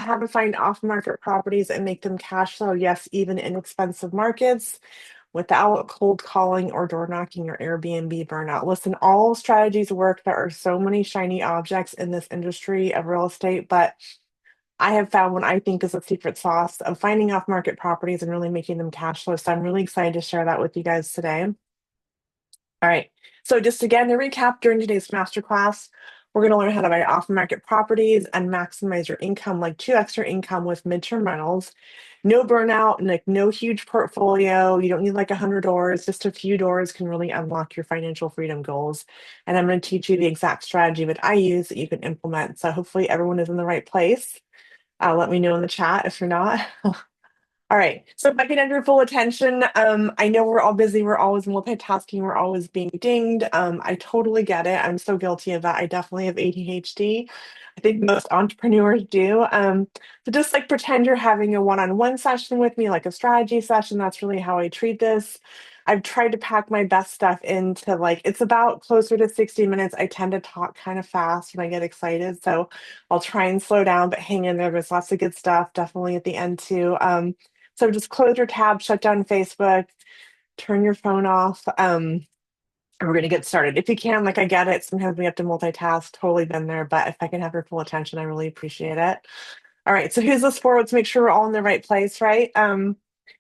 how to find off-market properties and make them cash flow, yes, even in expensive markets, without cold calling or door knocking or Airbnb burnout. Listen, all strategies work. There are so many shiny objects in this industry of real estate, but I have found what I think is a secret sauce of finding off-market properties and really making them cash flow. So I'm really excited to share that with you guys today. All right. So just again to recap, during today's masterclass, we're going to learn how to buy off-market properties and maximize your income, like 2x your income with midterm rentals. No burnout and like no huge portfolio. You don't need like 100 doors. Just a few doors can really unlock your financial freedom goals. And I'm going to teach you the exact strategy that I use that you can implement. So hopefully everyone is in the right place. Let me know in the chat if you're not. All right. So if I can have your full attention, I know we're all busy. We're always multitasking. We're always being dinged. I totally get it. I'm so guilty of that. I definitely have ADHD. I think most entrepreneurs do. So just like pretend you're having a one-on-one session with me, like a strategy session. That's really how I treat this. I've tried to pack my best stuff into like, it's about closer to 60 minutes. I tend to talk kind of fast when I get excited. So I'll try and slow down, but hang in there. There's lots of good stuff, definitely at the end too. So just close your tab, shut down Facebook, turn your phone off, and we're going to get started. If you can, like I get it, sometimes we have to multitask, totally been there, but if I can have your full attention, I really appreciate it. All right, so who's this for? Let's make sure we're all in the right place, right?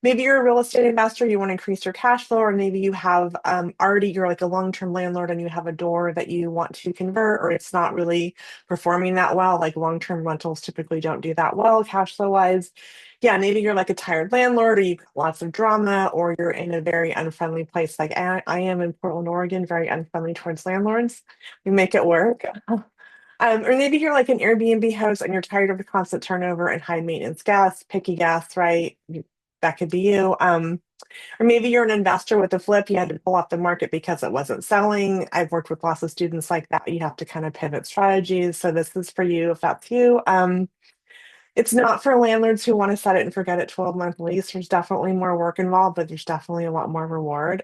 Maybe you're a real estate investor, you want to increase your cash flow, or maybe you have already, you're like a long-term landlord and you have a door that you want to convert, or it's not really performing that well. Like long-term rentals typically don't do that well cash flow wise. Yeah, maybe you're like a tired landlord, or you've got lots of drama, or you're in a very unfriendly place like I am in Portland, Oregon, very unfriendly towards landlords. We make it work. Or maybe you're like an Airbnb host and you're tired of the constant turnover and high maintenance guests, picky guests, right? That could be you. Or maybe you're an investor with a flip. You had to pull off the market because it wasn't selling. I've worked with lots of students like that. You have to kind of pivot strategies. So this is for you if that's you. It's not for landlords who want to set it and forget it 12-month lease. There's definitely more work involved, but there's definitely a lot more reward.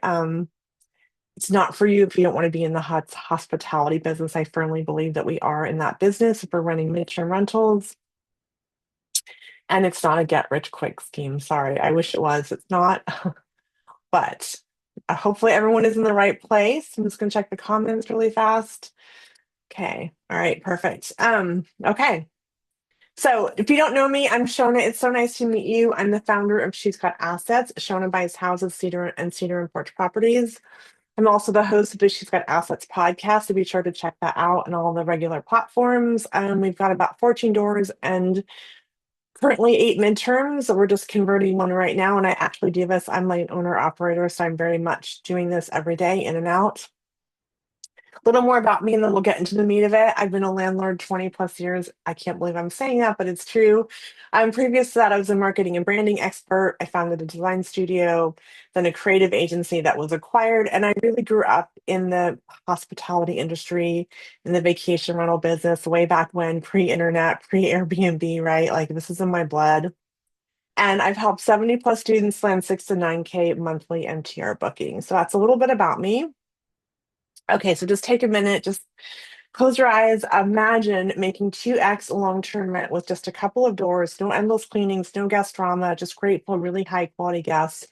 It's not for you if you don't want to be in the hospitality business. I firmly believe that we are in that business if we're running midterm rentals. And it's not a get rich quick scheme. Sorry, I wish it was. It's not, but hopefully everyone is in the right place. I'm just going to check the comments really fast. Okay. All right. Perfect. Okay. So if you don't know me, I'm Shona. It's so nice to meet you. I'm the founder of She's Got Assets. Shona buys houses, Cedar and Porch Properties. I'm also the host of the She's Got Assets podcast, so be sure to check that out on all the regular platforms. We've got about 14 doors and currently 8 midterms. We're just converting one right now, and I actually do this. I'm my owner operator, so I'm very much doing this every day in and out. A little more about me, and then we'll get into the meat of it. I've been a landlord 20 plus years. I can't believe I'm saying that, but it's true. Previous to that, I was a marketing and branding expert. I founded a design studio, then a creative agency that was acquired. And I really grew up in the hospitality industry, in the vacation rental business way back when, pre-internet, pre-Airbnb, right? Like this is in my blood. And I've helped 70 plus students land 6 to 9K monthly MTR bookings. So that's a little bit about me. Okay, so just take a minute, just close your eyes. Imagine making 2x long-term rent with just a couple of doors, no endless cleanings, no guest drama, just grateful, really high quality guests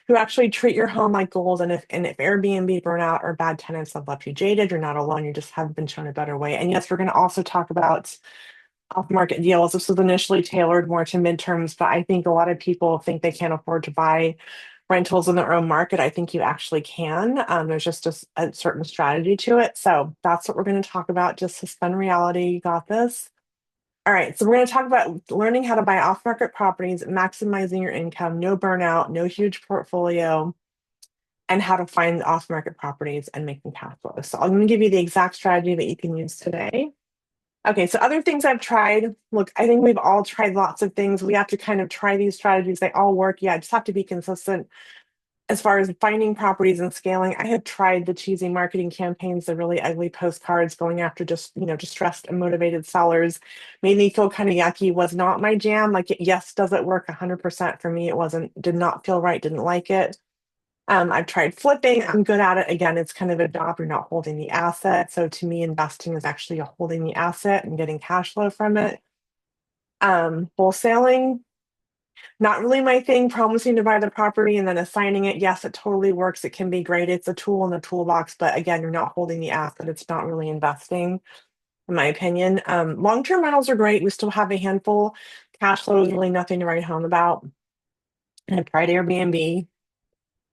who actually treat your home like gold. And if Airbnb burnout or bad tenants have left you jaded, you're not alone. You just haven't been shown a better way. And yes, we're going to also talk about off-market deals. This was initially tailored more to midterms, but I think a lot of people think they can't afford to buy rentals in their own market. I think you actually can. There's just a certain strategy to it. So that's what we're going to talk about. Just suspend reality. You got this. All right. So we're going to talk about learning how to buy off-market properties, maximizing your income, no burnout, no huge portfolio, and how to find off-market properties and making cash flow. So I'm going to give you the exact strategy that you can use today. Okay, so other things I've tried. Look, I think we've all tried lots of things. We have to kind of try these strategies. They all work. Yeah, I just have to be consistent as far as finding properties and scaling. I have tried the cheesy marketing campaigns, the really ugly postcards going after just, distressed and motivated sellers. Made me feel kind of yucky, was not my jam. Like, yes, does it work 100% for me? It wasn't, did not feel right, didn't like it. I've tried flipping. I'm good at it. Again, it's kind of a job. You're not holding the asset. So to me, investing is actually holding the asset and getting cash flow from it. Wholesaling, not really my thing. Promising to buy the property and then assigning it, yes, it totally works. It can be great. It's a tool in the toolbox, but again, you're not holding the asset. It's not really investing, in my opinion. Long-term rentals are great. We still have a handful. Cash flow is really nothing to write home about. And I tried Airbnb.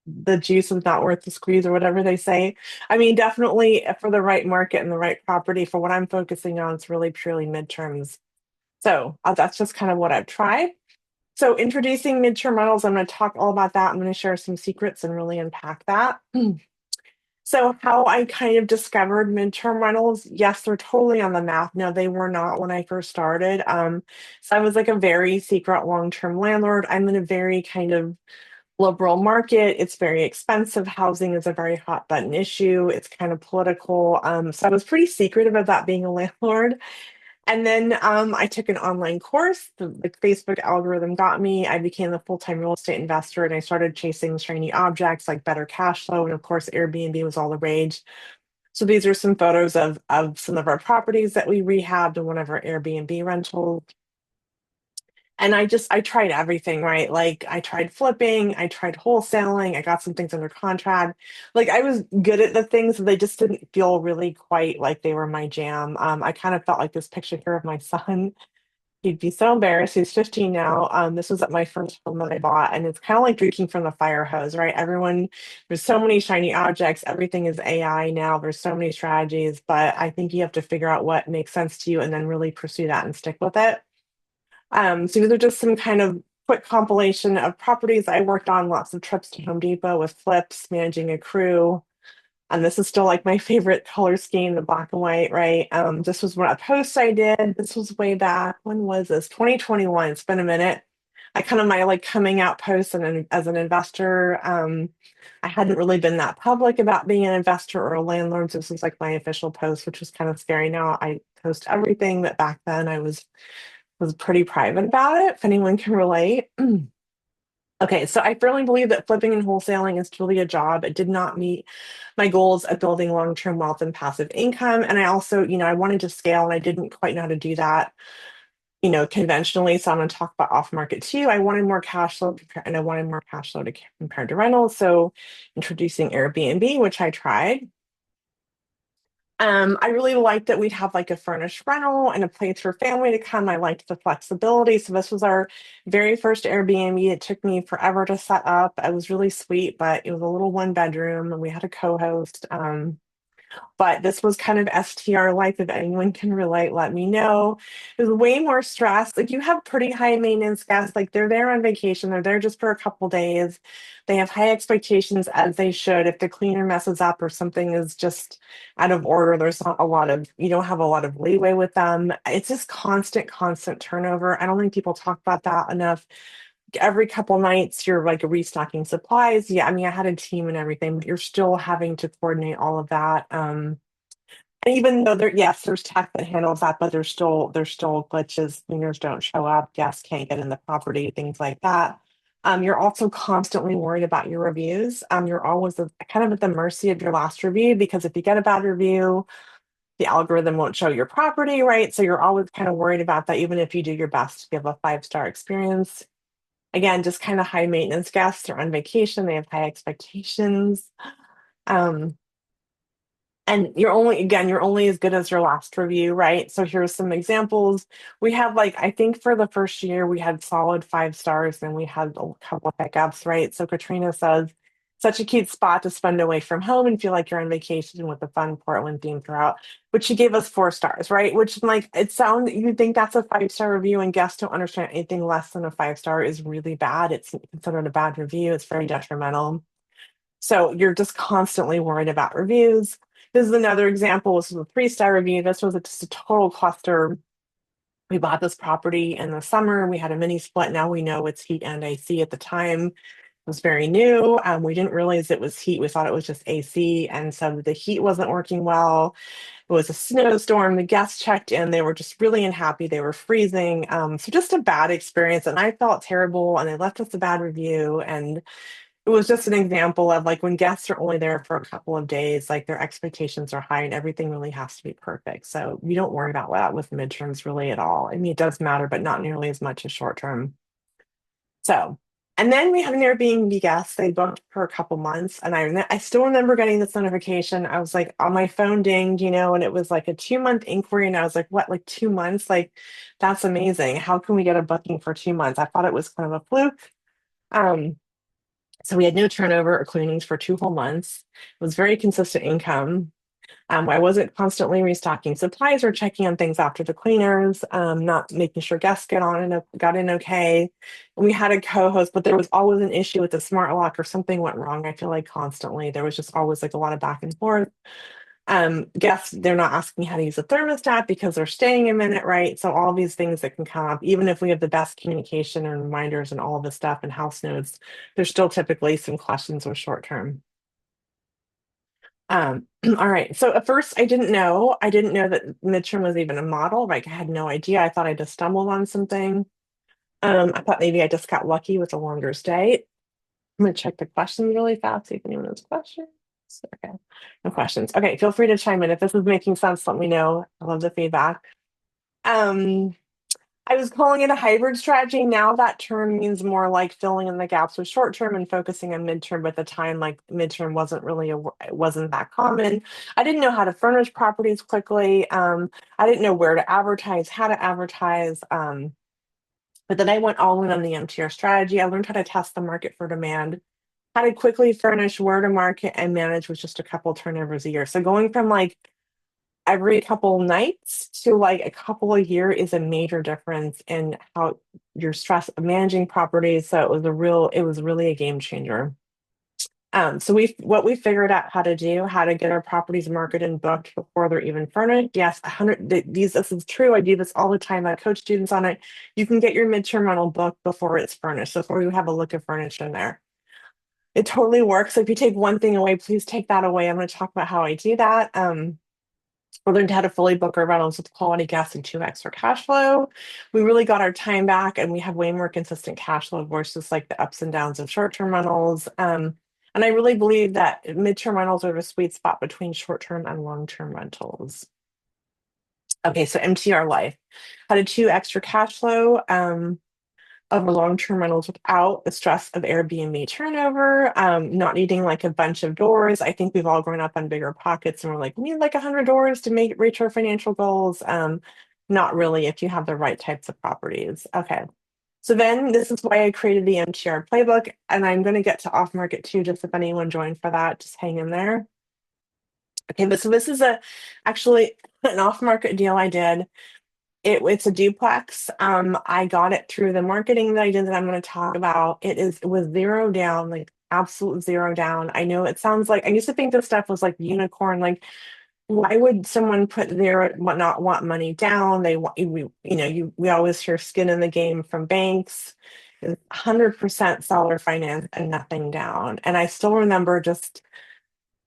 The juice is not worth the squeeze or whatever they say. I mean, definitely for the right market and the right property for what I'm focusing on, it's really purely midterms. So that's just kind of what I've tried. So introducing midterm rentals, I'm going to talk all about that. I'm going to share some secrets and really unpack that. So how I kind of discovered midterm rentals, yes, they're totally on the map. No, they were not when I first started. So I was like a very secret long-term landlord. I'm in a very kind of liberal market. It's very expensive. Housing is a very hot button issue. It's kind of political. So I was pretty secretive about being a landlord. And then I took an online course. The Facebook algorithm got me. I became a full-time real estate investor and I started chasing shiny objects like better cash flow. And of course, Airbnb was all the rage. So these are some photos of some of our properties that we rehabbed and one of our Airbnb rentals. And I tried everything, right? Like I tried flipping, I tried wholesaling, I got some things under contract. Like I was good at the things, they just didn't feel really quite like they were my jam. I kind of felt like this picture here of my son. He'd be so embarrassed. He's 15 now. This was at my first home that I bought, and it's kind of like drinking from the fire hose, right? There's so many shiny objects. Everything is AI now. There's so many strategies, but I think you have to figure out what makes sense to you and then really pursue that and stick with it. So these are just some kind of quick compilation of properties I worked on, lots of trips to Home Depot with flips, managing a crew. And this is still like my favorite color scheme, the black and white, right? This was one of the posts I did. This was way back. When was this? 2021. It's been a minute. I kind of my like coming out post and as an investor. I hadn't really been that public about being an investor or a landlord. So this was like my official post, which was kind of scary. Now I post everything, but back then I was pretty private about it, if anyone can relate. Okay, so I firmly believe that flipping and wholesaling is truly a job. It did not meet my goals of building long-term wealth and passive income. And I also, I wanted to scale and I didn't quite know how to do that, conventionally. So I'm going to talk about off market too. I wanted more cash flow and I wanted more cash flow to compared to rentals. So introducing Airbnb, which I tried. I really liked that we'd have like a furnished rental and a place for family to come. I liked the flexibility. So this was our very first Airbnb. It took me forever to set up. It was really sweet, but it was a little one bedroom and we had a co-host. But this was kind of STR life. If anyone can relate, let me know. It was way more stress. Like you have pretty high maintenance guests. Like they're there on vacation. They're there just for a couple days. They have high expectations as they should. If the cleaner messes up or something is just out of order, you don't have a lot of leeway with them. It's just constant turnover. I don't think people talk about that enough. Every couple nights you're like restocking supplies. Yeah, I mean I had a team and everything, but you're still having to coordinate all of that. And even though there's tech that handles that, but there's still glitches, cleaners don't show up, guests can't get in the property, things like that. You're also constantly worried about your reviews. You're always kind of at the mercy of your last review because if you get a bad review, the algorithm won't show your property, right? So you're always kind of worried about that, even if you do your best to give a 5-star experience. Again, just kind of high maintenance guests. They're on vacation, they have high expectations. Um, and you're only as good as your last review, right? So here's some examples. We have like, I think for the first year, we had solid 5 stars, and we had a couple of hiccups, right? So Katrina says, such a cute spot to spend away from home and feel like you're on vacation with a fun Portland theme throughout. But she gave us 4 stars, right? Which like you think that's a 5-star review, and guests don't understand anything less than a 5-star is really bad. It's considered a bad review. It's very detrimental. So you're just constantly worried about reviews. This is another example. This was a 3-star review. This was just a total cluster. We bought this property in the summer. We had a mini split. Now we know it's heat and AC. At the time, it was very new. We didn't realize it was heat. We thought it was just AC. And so the heat wasn't working well. It was a snowstorm. The guests checked in. They were just really unhappy. They were freezing. So just a bad experience. And I felt terrible. And they left us a bad review. And It was just an example of like when guests are only there for a couple of days, like their expectations are high and everything really has to be perfect. So we don't worry about that with midterms really at all. I mean, it does matter, but not nearly as much as short term. So, and then we had an Airbnb guest. They booked for a couple months, and I still remember getting this notification. I was like on my phone dinged, and it was like a 2 month inquiry, and I was like, "What? Like 2 months? Like that's amazing. How can we get a booking for 2 months?" I thought it was kind of a fluke. Um, so we had no turnover or cleanings for 2 whole months. It was very consistent income. I wasn't constantly restocking supplies or checking on things after the cleaners, not making sure guests got in okay. And we had a co-host, but there was always an issue with the smart lock or something went wrong. I feel like constantly there was just always like a lot of back and forth. Guests, they're not asking how to use a thermostat because they're staying a minute, right? So all these things that can come up, even if we have the best communication and reminders and all of this stuff and house notes, there's still typically some questions with short term. All right. So at first I didn't know. I didn't know that midterm was even a model. Like I had no idea. I thought I just stumbled on something. I thought maybe I just got lucky with a longer stay. I'm gonna check the questions really fast, see if anyone has questions. Okay. No questions. Okay, feel free to chime in. If this is making sense, let me know. I love the feedback. Um, I was calling it a hybrid strategy. Now that term means more like filling in the gaps with short term and focusing on midterm. But at the time, like midterm wasn't really it wasn't that common. I didn't know how to furnish properties quickly. I didn't know where to advertise, how to advertise. But then I went all in on the MTR strategy. I learned how to test the market for demand, how to quickly furnish, where to market, and manage with just a couple turnovers a year. So going from like every couple nights to like a couple a year is a major difference in how your stress managing properties. So it was really a game changer. So what we figured out how to do, how to get our properties marketed and booked before they're even furnished. Yes, 100, this is true. I do this all the time. I coach students on it. You can get your midterm rental booked before it's furnished, before you have a look at furniture in there. It totally works. So if you take one thing away, please take that away. I'm going to talk about how I do that. We learned how to fully book our rentals with quality guests and 2x for cash flow. We really got our time back and we have way more consistent cash flow versus like the ups and downs of short-term rentals. And I really believe that midterm rentals are the sweet spot between short-term and long-term rentals. Okay, so MTR life. How to 2x cash flow. Over long-term rentals without the stress of Airbnb turnover, not needing like a bunch of doors. I think we've all grown up on bigger pockets and we're like, we need like 100 doors to make reach our financial goals. Not really if you have the right types of properties. Okay. So then this is why I created the MTR playbook, and I'm going to get to off market too, just if anyone joined for that, just hang in there. Okay, but so this is actually an off market deal I did. It's a duplex. I got it through the marketing that I did that I'm going to talk about. It was zero down, like absolute zero down. I know it sounds like I used to think this stuff was like unicorn. Like, why would someone put zero not want money down? They want we always hear skin in the game from banks. 100% seller finance and nothing down. And I still remember just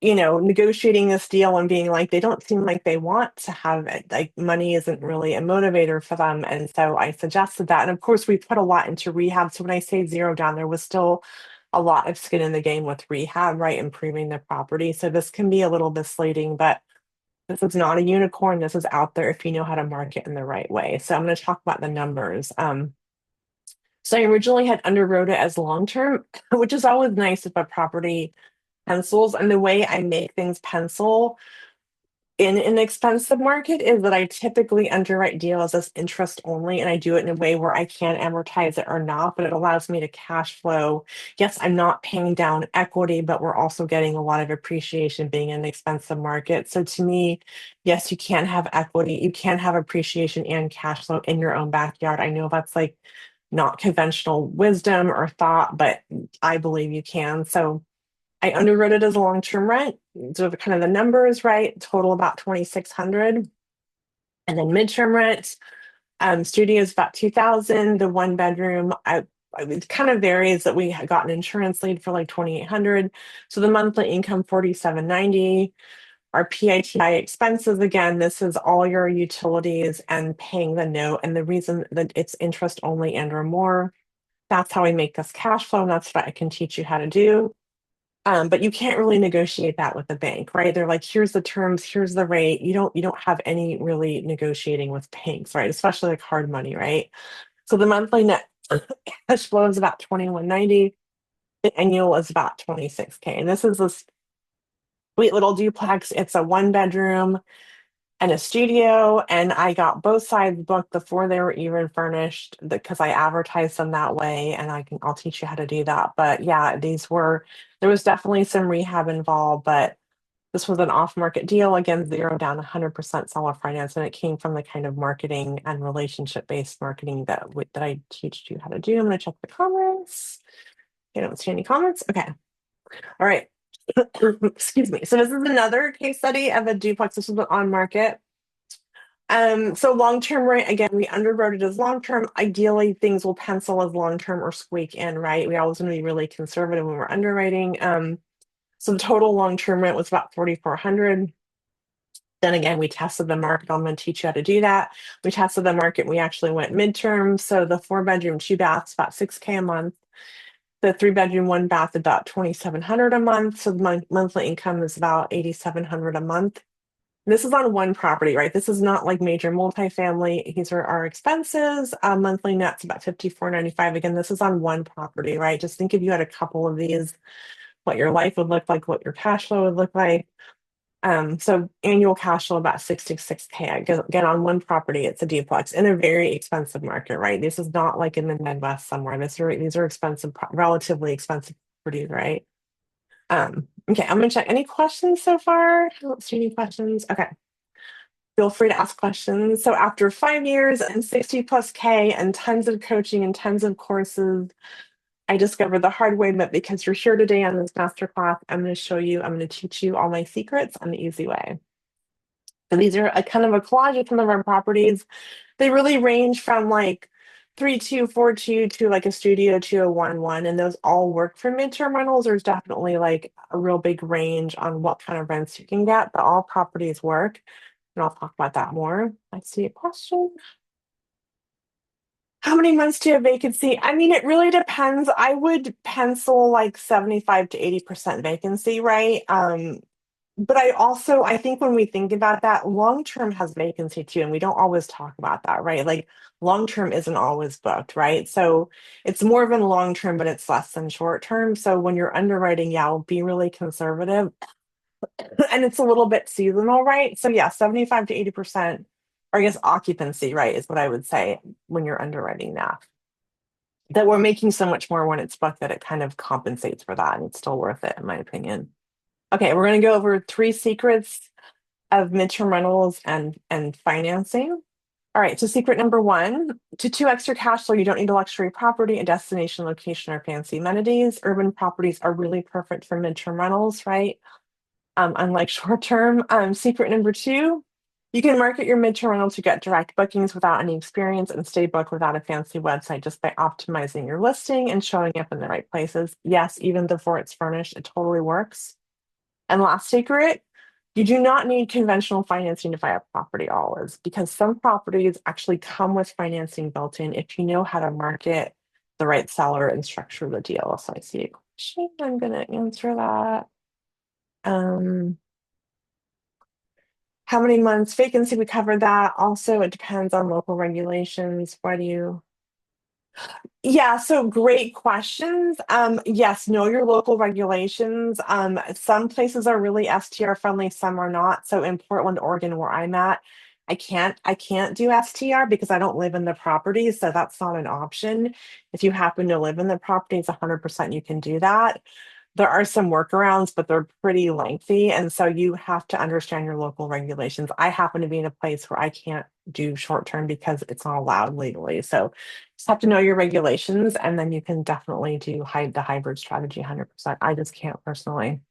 negotiating this deal and being like, they don't seem like they want to have it. Like money isn't really a motivator for them. And so I suggested that. And of course, we put a lot into rehab. So when I say zero down, there was still a lot of skin in the game with rehab, right? Improving the property. So this can be a little misleading, but this is not a unicorn. This is out there if you know how to market in the right way. So I'm going to talk about the numbers. So I originally had underwrote it as long term, which is always nice if a property pencils. And the way I make things pencil in an expensive market is that I typically underwrite deals as interest only, and I do it in a way where I can amortize it or not, but it allows me to cash flow. Yes, I'm not paying down equity, but we're also getting a lot of appreciation being in an expensive market. So to me, yes, you can have equity, you can have appreciation and cash flow in your own backyard. I know that's like not conventional wisdom or thought, but I believe you can. So I underwrote it as a long-term rent. So kind of the numbers, right? Total about 2,600. And then midterm rent, studio is about 2,000. The one bedroom, it kind of varies that we got an insurance lead for like 2,800. So the monthly income 4,790. Our PITI expenses, again, this is all your utilities and paying the note. And the reason that it's interest only and or more. That's how I make this cash flow, and that's what I can teach you how to do. But you can't really negotiate that with the bank, right? They're like, here's the terms, here's the rate. You don't have any really negotiating with banks, right? Especially like hard money, right? So the monthly net cash flow is about 2190. The annual is about 26K. And this is this sweet little duplex. It's a one bedroom and a studio. And I got both sides booked before they were even furnished because I advertised them that way. And I'll teach you how to do that. But yeah, there was definitely some rehab involved, but this was an off-market deal. Again, zero down, 100% seller finance, and it came from the kind of marketing and relationship-based marketing that I teach you how to do. I'm going to check the comments. I don't see any comments. Okay. All right. Excuse me. So this is another case study of a duplex. This was on market. So long-term rate, again, we underwrote it as long-term. Ideally, things will pencil as long-term or squeak in, right? We always want to be really conservative when we're underwriting. So the total long-term rent was about 4,400. Then again, we tested the market. I'm going to teach you how to do that. We tested the market. We actually went midterm. So the 4 bedroom, 2 baths, about 6K a month. The 3 bedroom, 1 bath, about 2,700 a month. So the monthly income is about 8,700 a month. This is on one property, right? This is not like major multifamily. These are our expenses. Monthly net's about 5,495. Again, this is on one property, right? Just think if you had a couple of these, what your life would look like, what your cash flow would look like. So annual cash flow about 66K. Again, on one property, it's a duplex in a very expensive market, right? This is not like in the Midwest somewhere. These are expensive, relatively expensive properties, right? Okay, I'm gonna check any questions so far. I don't see any questions. Okay. Feel free to ask questions. So after 5 years and 60 plus K and tons of coaching and tons of courses, I discovered the hard way, but because you're here today on this masterclass, I'm going to teach you all my secrets on the easy way. So these are a kind of a collage of some of our properties. They really range from like 3.2, 4.2 to like a studio to a 1.1, and those all work for midterm rentals. There's definitely like a real big range on what kind of rents you can get, but all properties work. And I'll talk about that more. I see a question. How many months do you have vacancy? I mean, it really depends. I would pencil like 75 to 80% vacancy, right? But I think when we think about that, long term has vacancy too, and we don't always talk about that, right? Like long term isn't always booked, right? So it's more of a long term, but it's less than short term. So when you're underwriting, yeah, be really conservative. And it's a little bit seasonal, right? So yeah, 75 to 80%, or I guess occupancy, right, is what I would say when you're underwriting that. That we're making so much more when it's booked that it kind of compensates for that, and it's still worth it, in my opinion. Okay, we're going to go over 3 secrets of midterm rentals and financing. All right, so secret number one, to 2 extra cash flow, you don't need a luxury property, a destination location, or fancy amenities. Urban properties are really perfect for midterm rentals, right? Unlike short term. Secret number two, you can market your midterm rental to get direct bookings without any experience and stay booked without a fancy website just by optimizing your listing and showing up in the right places. Yes, even before it's furnished, it totally works. And last secret, you do not need conventional financing to buy a property always, because some properties actually come with financing built in if you know how to market the right seller and structure the deal. So I see a question. I'm going to answer that. Um, how many months vacancy? We covered that. Also, it depends on local regulations. Why do you? Yeah, so great questions. Yes, know your local regulations. Some places are really STR friendly, some are not. So in Portland, Oregon, where I'm at, I can't do STR because I don't live in the property, so that's not an option. If you happen to live in the property, it's 100% you can do that. There are some workarounds, but they're pretty lengthy. And so you have to understand your local regulations. I happen to be in a place where I can't do short term because it's not allowed legally. So just have to know your regulations, and then you can definitely do the hybrid strategy 100%. I just can't personally.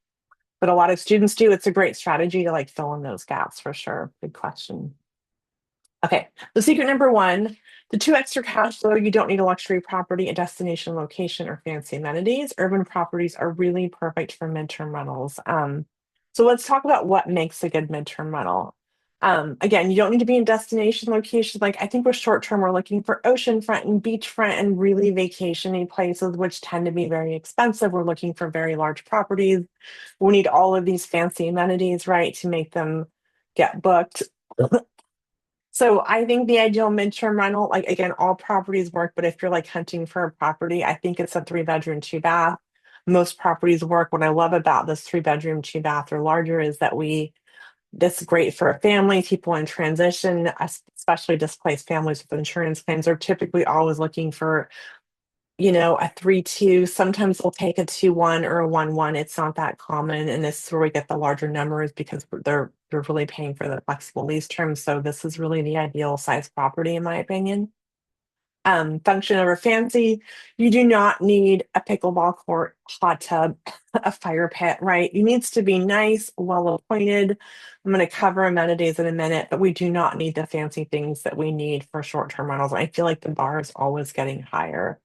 But a lot of students do. It's a great strategy to like fill in those gaps for sure. Good question. Okay, the secret number one, the 2 extra cash flow, you don't need a luxury property, a destination location, or fancy amenities. Urban properties are really perfect for midterm rentals. So let's talk about what makes a good midterm rental. Again, you don't need to be in destination locations. Like I think with short term, we're looking for oceanfront and beachfront and really vacationy places, which tend to be very expensive. We're looking for very large properties. We need all of these fancy amenities, right, to make them get booked. So I think the ideal midterm rental, like again, all properties work, but if you're like hunting for a property, I think it's a 3 bedroom, 2 bath. Most properties work. What I love about this 3 bedroom, 2 bath or larger is that this is great for families, people in transition, especially displaced families with insurance claims are typically always looking for, a 3-2. Sometimes they'll take a 2-1 or a 1-1. It's not that common. And this is where we get the larger numbers because they're really paying for the flexible lease terms. So this is really the ideal size property, in my opinion. Function over fancy. You do not need a pickleball court, hot tub, a fire pit, right? It needs to be nice, well appointed. I'm going to cover amenities in a minute, but we do not need the fancy things that we need for short-term rentals. I feel like the bar is always getting higher.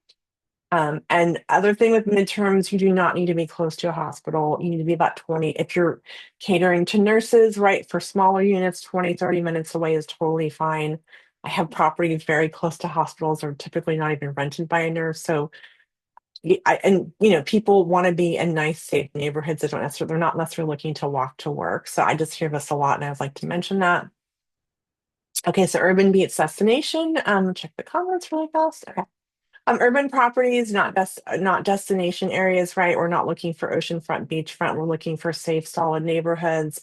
And other thing with midterms, you do not need to be close to a hospital. You need to be about 20. If you're catering to nurses, right, for smaller units, 20, 30 minutes away is totally fine. I have properties very close to hospitals are typically not even rented by a nurse. So, people want to be in nice, safe neighborhoods. They're not necessarily looking to walk to work. So I just hear this a lot, and I would like to mention that. Okay, so urban beats destination. Check the comments really fast. Okay. Urban properties, not destination areas, right? We're not looking for oceanfront, beachfront. We're looking for safe, solid neighborhoods.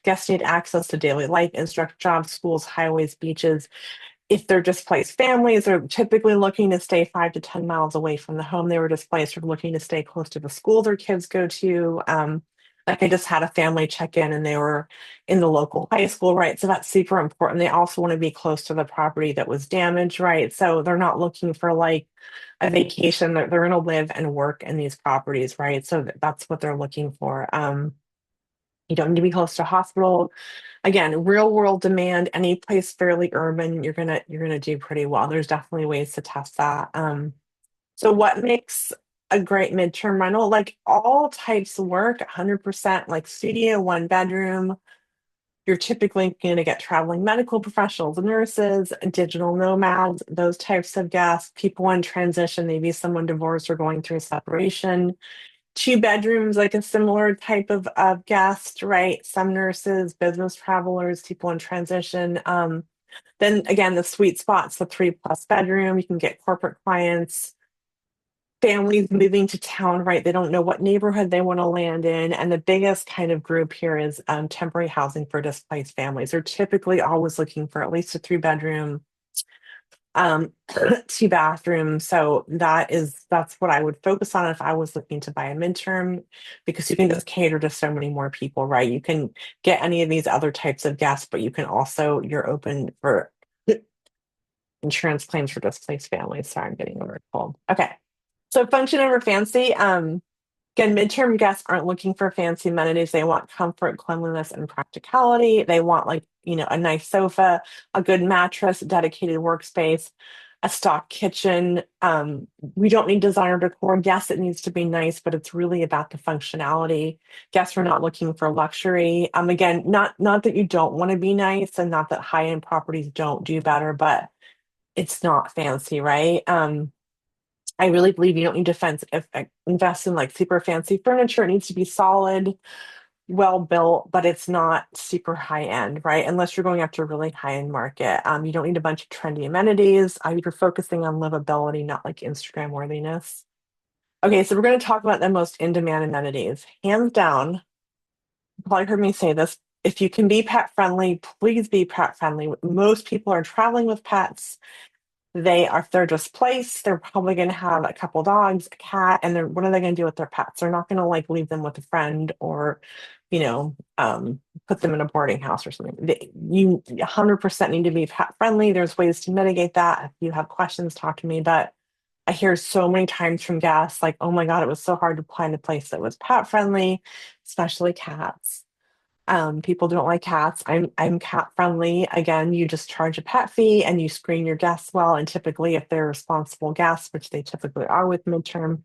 Guests need access to daily life, instruct jobs, schools, highways, beaches. If they're displaced families, they're typically looking to stay 5 to 10 miles away from the home they were displaced, or looking to stay close to the school their kids go to. Like I just had a family check in and they were in the local high school, right? So that's super important. They also want to be close to the property that was damaged, right? So they're not looking for like a vacation. They're going to live and work in these properties, right? So that's what they're looking for. You don't need to be close to a hospital. Again, real world demand, any place fairly urban, you're gonna do pretty well. There's definitely ways to test that. So what makes a great midterm rental? Like all types work, 100%, like studio, 1 bedroom. You're typically going to get traveling medical professionals, nurses, digital nomads, those types of guests, people in transition, maybe someone divorced or going through a separation. 2 bedrooms, like a similar type of guest, right? Some nurses, business travelers, people in transition. Then again, the sweet spot's the 3+ bedroom. You can get corporate clients, families moving to town, right? They don't know what neighborhood they want to land in. And the biggest kind of group here is temporary housing for displaced families. They're typically always looking for at least a 3 bedroom, um 2 bathrooms. So that's what I would focus on if I was looking to buy a midterm, because you can just cater to so many more people, right? You can get any of these other types of guests, but you can also you're open for insurance claims for displaced families. Sorry, I'm getting over a cold. Okay. So function over fancy. Again, midterm guests aren't looking for fancy amenities. They want comfort, cleanliness, and practicality. They want like, a nice sofa, a good mattress, dedicated workspace, a stock kitchen. We don't need designer decor. Yes, it needs to be nice, but it's really about the functionality. Guests are not looking for luxury. Again, not that you don't want to be nice and not that high-end properties don't do better, but it's not fancy, right? I really believe you don't need to invest in like super fancy furniture. It needs to be solid, well built, but it's not super high end, right? Unless you're going after a really high end market. You don't need a bunch of trendy amenities. You're focusing on livability, not like Instagram worthiness. Okay, so we're going to talk about the most in demand amenities. Hands down, you probably heard me say this. If you can be pet friendly, please be pet friendly. Most people are traveling with pets. If they're displaced, they're probably going to have a couple dogs, a cat, and what are they going to do with their pets? They're not going to like leave them with a friend or, put them in a boarding house or something. You 100% need to be pet friendly. There's ways to mitigate that. If you have questions, talk to me. But I hear so many times from guests like, oh my God, it was so hard to find a place that was pet friendly, especially cats. People don't like cats. I'm cat friendly. Again, you just charge a pet fee and you screen your guests well. And typically, if they're responsible guests, which they typically are with midterm,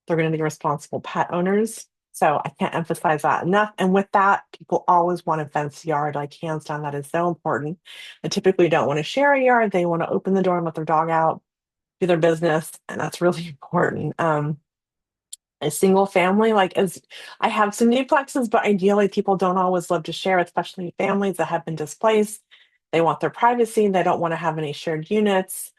they're going to be responsible pet owners. So I can't emphasize that enough. And with that, people always want a fenced yard, like hands down, that is so important. They typically don't want to share a yard. They want to open the door and let their dog out, do their business, and that's really important. A single family, like as I have some duplexes, but ideally people don't always love to share, especially families that have been displaced. They want their privacy. They don't want to have any shared units.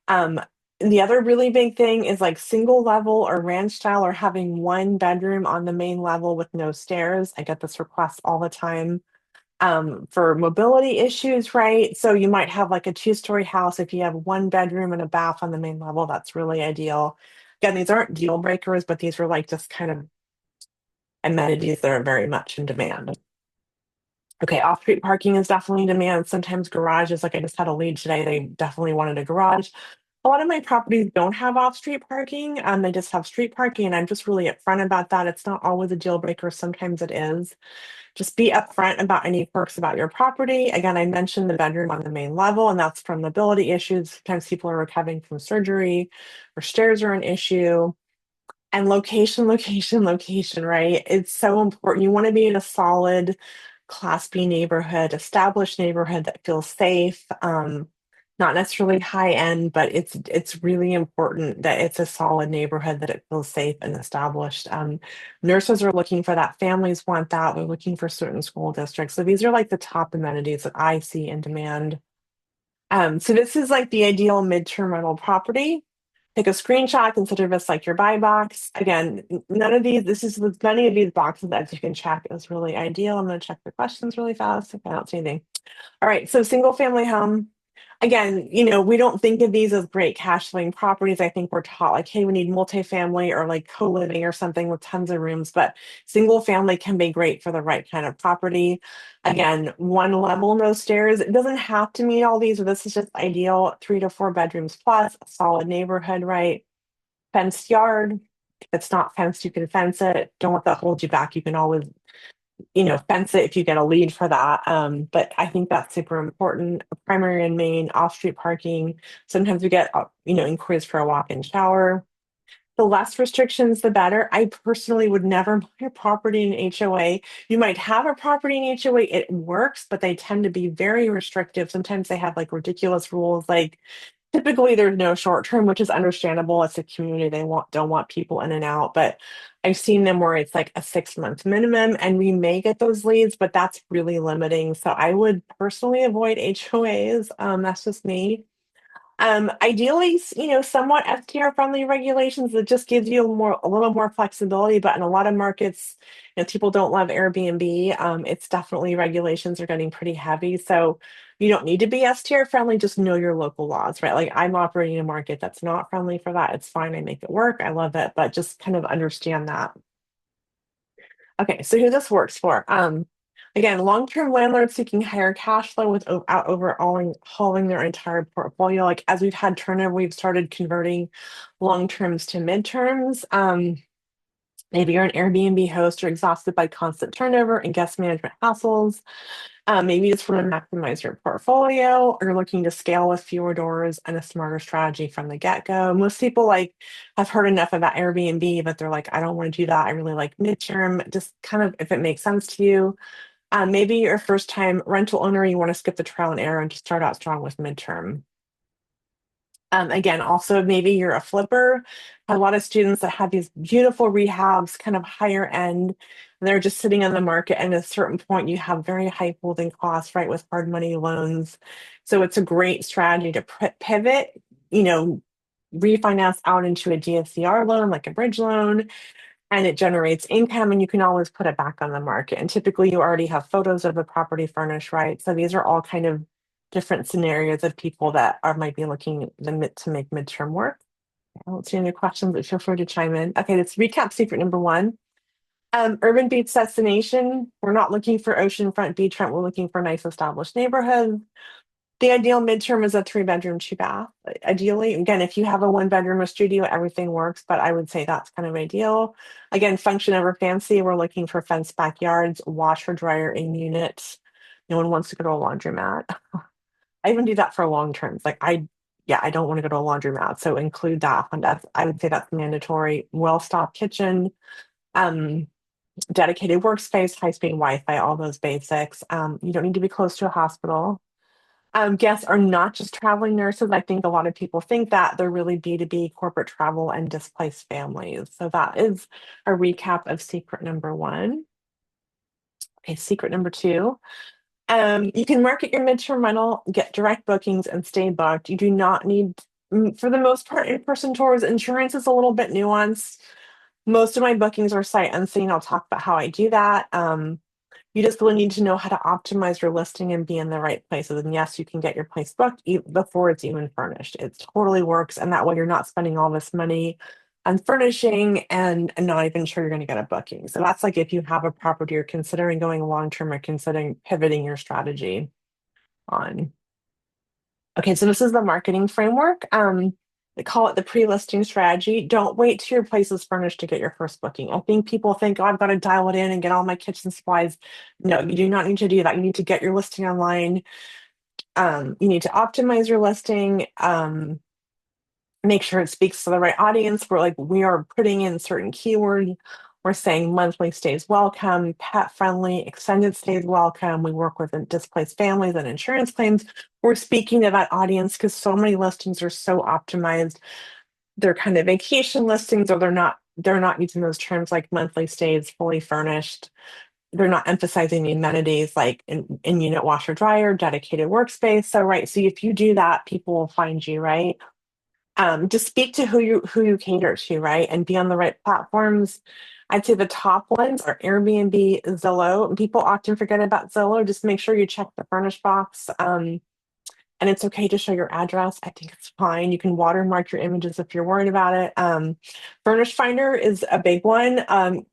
Um, the other really big thing is like single level or ranch style or having one bedroom on the main level with no stairs. I get this request all the time for mobility issues, right? So you might have like a two-story house. If you have one bedroom and a bath on the main level, that's really ideal. Again, these aren't deal breakers, but these are like just kind of amenities that are very much in demand. Okay, off-street parking is definitely in demand. Sometimes garages, like I just had a lead today, they definitely wanted a garage. A lot of my properties don't have off-street parking. They just have street parking, and I'm just really upfront about that. It's not always a deal breaker. Sometimes it is. Just be upfront about any perks about your property. Again, I mentioned the bedroom on the main level, and that's from mobility issues. Sometimes people are recovering from surgery, or stairs are an issue. And location, location, location, right? It's so important. You want to be in a solid Class B neighborhood, established neighborhood that feels safe. Not necessarily high end, but it's really important that it's a solid neighborhood that it feels safe and established. Nurses are looking for that. Families want that. They're looking for certain school districts. So these are like the top amenities that I see in demand. So this is like the ideal midterm rental property. Take a screenshot, consider this like your buy box. Again, none of these, this is with many of these boxes that you can check is really ideal. I'm going to check the questions really fast if I don't see anything. All right, so single family home. Again, we don't think of these as great cash flowing properties. I think we're taught like, hey, we need multifamily or like co-living or something with tons of rooms, but single family can be great for the right kind of property. Again, one level, no stairs. It doesn't have to meet all these, but this is just ideal. 3 to 4 bedrooms plus, a solid neighborhood, right? Fenced yard. If it's not fenced, you can fence it. Don't let that hold you back. You can always fence it if you get a lead for that. But I think that's super important. Primary and main, off-street parking. Sometimes we get, inquiries for a walk-in shower. The less restrictions, the better. I personally would never buy a property in HOA. You might have a property in HOA, it works, but they tend to be very restrictive. Sometimes they have like ridiculous rules, like typically there's no short term, which is understandable. It's a community, they don't want people in and out. But I've seen them where it's like a 6 month minimum, and we may get those leads, but that's really limiting. So I would personally avoid HOAs. That's just me. Ideally, somewhat FTR friendly regulations that just gives you a little more flexibility. But in a lot of markets, people don't love Airbnb. It's definitely regulations are getting pretty heavy. So you don't need to be STR friendly, just know your local laws, right? Like I'm operating in a market that's not friendly for that. It's fine. I make it work. I love it, but just kind of understand that. Okay, so who this works for? Again, long-term landlords seeking higher cash flow without overhauling hauling their entire portfolio. Like as we've had turnover, we've started converting long terms to midterms. Maybe you're an Airbnb host, you're exhausted by constant turnover and guest management hassles. Maybe you just want to maximize your portfolio, or you're looking to scale with fewer doors and a smarter strategy from the get-go. Most people like have heard enough about Airbnb, but they're like, I don't want to do that. I really like midterm. Just kind of if it makes sense to you. Maybe you're a first-time rental owner, you want to skip the trial and error and just start out strong with midterm. Again, also maybe you're a flipper. A lot of students that have these beautiful rehabs, kind of higher end, they're just sitting on the market. And at a certain point, you have very high holding costs, right, with hard money loans. So it's a great strategy to pivot, you know, refinance out into a DSCR loan, like a bridge loan, and it generates income, and you can always put it back on the market. And typically you already have photos of the property furnished, right? So these are all kind of different scenarios of people that are might be looking to make midterm work. I don't see any questions, but feel free to chime in. Okay, let's recap secret number one. Urban beach destination. We're not looking for oceanfront beachfront. We're looking for nice established neighborhoods. The ideal midterm is a 3 bedroom, 2 bath. Ideally, again, if you have a 1 bedroom or studio, everything works, but I would say that's kind of ideal. Again, function over fancy. We're looking for fenced backyards, washer dryer in units. No one wants to go to a laundromat. I even do that for long terms. Yeah, I don't want to go to a laundromat. So include that. And I would say that's mandatory. Well-stocked kitchen. Um, dedicated workspace, high-speed Wi-Fi, all those basics. You don't need to be close to a hospital. Guests are not just traveling nurses. I think a lot of people think that they're really B2B corporate travel and displaced families. So that is a recap of secret number one. Okay, secret number two. You can market your midterm rental, get direct bookings, and stay booked. You do not need, for the most part, in-person tours. Insurance is a little bit nuanced. Most of my bookings are sight unseen. I'll talk about how I do that. You just really need to know how to optimize your listing and be in the right places. And yes, you can get your place booked before it's even furnished. It totally works. And that way you're not spending all this money on furnishing and not even sure you're going to get a booking. So that's like if you have a property you're considering going long term or considering pivoting your strategy on. Okay, so this is the marketing framework. They call it the pre-listing strategy. Don't wait till your place is furnished to get your first booking. I think people think, oh, I've got to dial it in and get all my kitchen supplies. No, you do not need to do that. You need to get your listing online. You need to optimize your listing. Make sure it speaks to the right audience. We are putting in certain keywords. We're saying monthly stays welcome, pet friendly, extended stays welcome. We work with displaced families and insurance claims. We're speaking to that audience because so many listings are so optimized. They're kind of vacation listings, or they're not using those terms like monthly stays, fully furnished. They're not emphasizing the amenities like in unit washer dryer, dedicated workspace. So right. So if you do that, people will find you, right? Just speak to who you cater to, right? And be on the right platforms. I'd say the top ones are Airbnb, Zillow. And people often forget about Zillow. Just make sure you check the furnish box. And it's okay to show your address. I think it's fine. You can watermark your images if you're worried about it. Furnish Finder is a big one.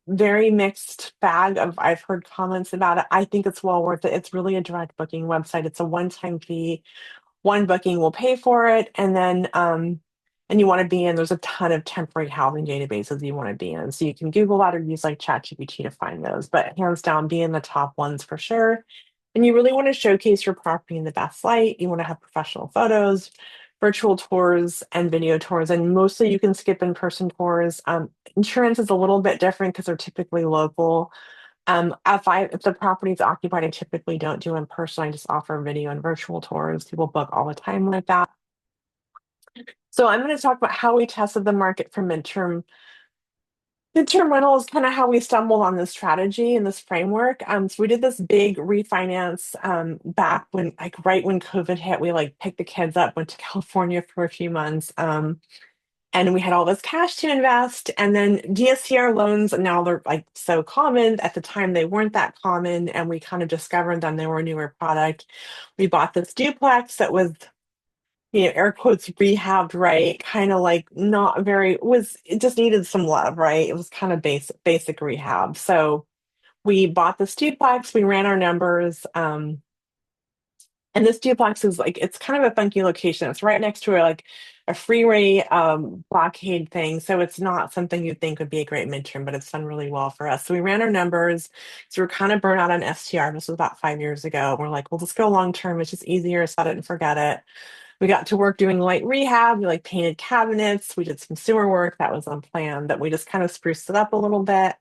Very mixed bag of I've heard comments about it. I think it's well worth it. It's really a direct booking website. It's a one-time fee. One booking will pay for it, and then and you want to be in. There's a ton of temporary housing databases you want to be in, so you can Google that or use like ChatGPT to find those. But hands down, be in the top ones for sure. And you really want to showcase your property in the best light. You want to have professional photos, virtual tours, and video tours. And mostly you can skip in-person tours. Insurance is a little bit different because they're typically local. If the property is occupied, I typically don't do in person. I just offer video and virtual tours. People book all the time like that. So I'm going to talk about how we tested the market for midterm rental is kind of how we stumbled on this strategy and this framework. So we did this big refinance back when, like, right when COVID hit. We like picked the kids up, went to California for a few months, and we had all this cash to invest. And then DSCR loans, now they're like so common. At the time, they weren't that common, and we kind of discovered them. They were a newer product. We bought this duplex that was, air quotes rehabbed, right? Kind of like not very was it just needed some love, right? It was kind of basic rehab. So we bought this duplex, we ran our numbers, and this duplex is like it's kind of a funky location. It's right next to a freeway blockade thing. So it's not something you'd think would be a great midterm, but it's done really well for us. So we ran our numbers. So we're kind of burnt out on STR. This was about 5 years ago. We're like, well, let's go long term. It's just easier, set it and forget it. We got to work doing light rehab. We like painted cabinets. We did some sewer work that was unplanned, that we just kind of spruced it up a little bit.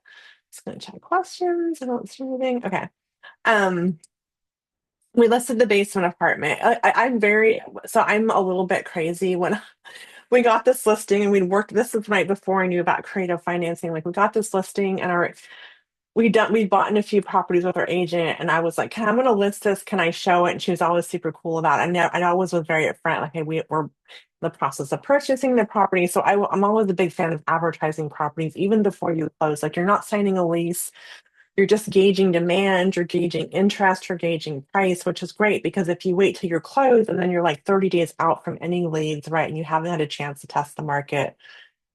Just gonna check questions. I don't see anything. Okay. Um, we listed the basement apartment. I'm a little bit crazy when we got this listing and we'd worked this is right before I knew about creative financing. Like we got this listing and we bought in a few properties with our agent, and I was like, I'm gonna list this. Can I show it? And she was always super cool about it. I always was very upfront, like, hey, we're in the process of purchasing the property. So I'm always a big fan of advertising properties even before you close. Like you're not signing a lease, you're just gauging demand, you're gauging interest, you're gauging price, which is great because if you wait till you're closed and then you're like 30 days out from any leads, right, and you haven't had a chance to test the market.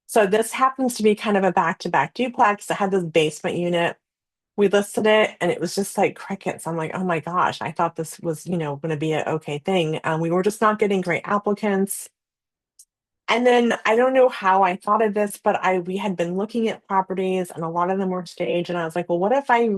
So this happens to be kind of a back-to-back duplex that had this basement unit. We listed it and it was just like crickets. I'm like, oh my gosh, I thought this was, going to be an okay thing. We were just not getting great applicants. And then I don't know how I thought of this, but we had been looking at properties and a lot of them were staged. And I was like, well, what if I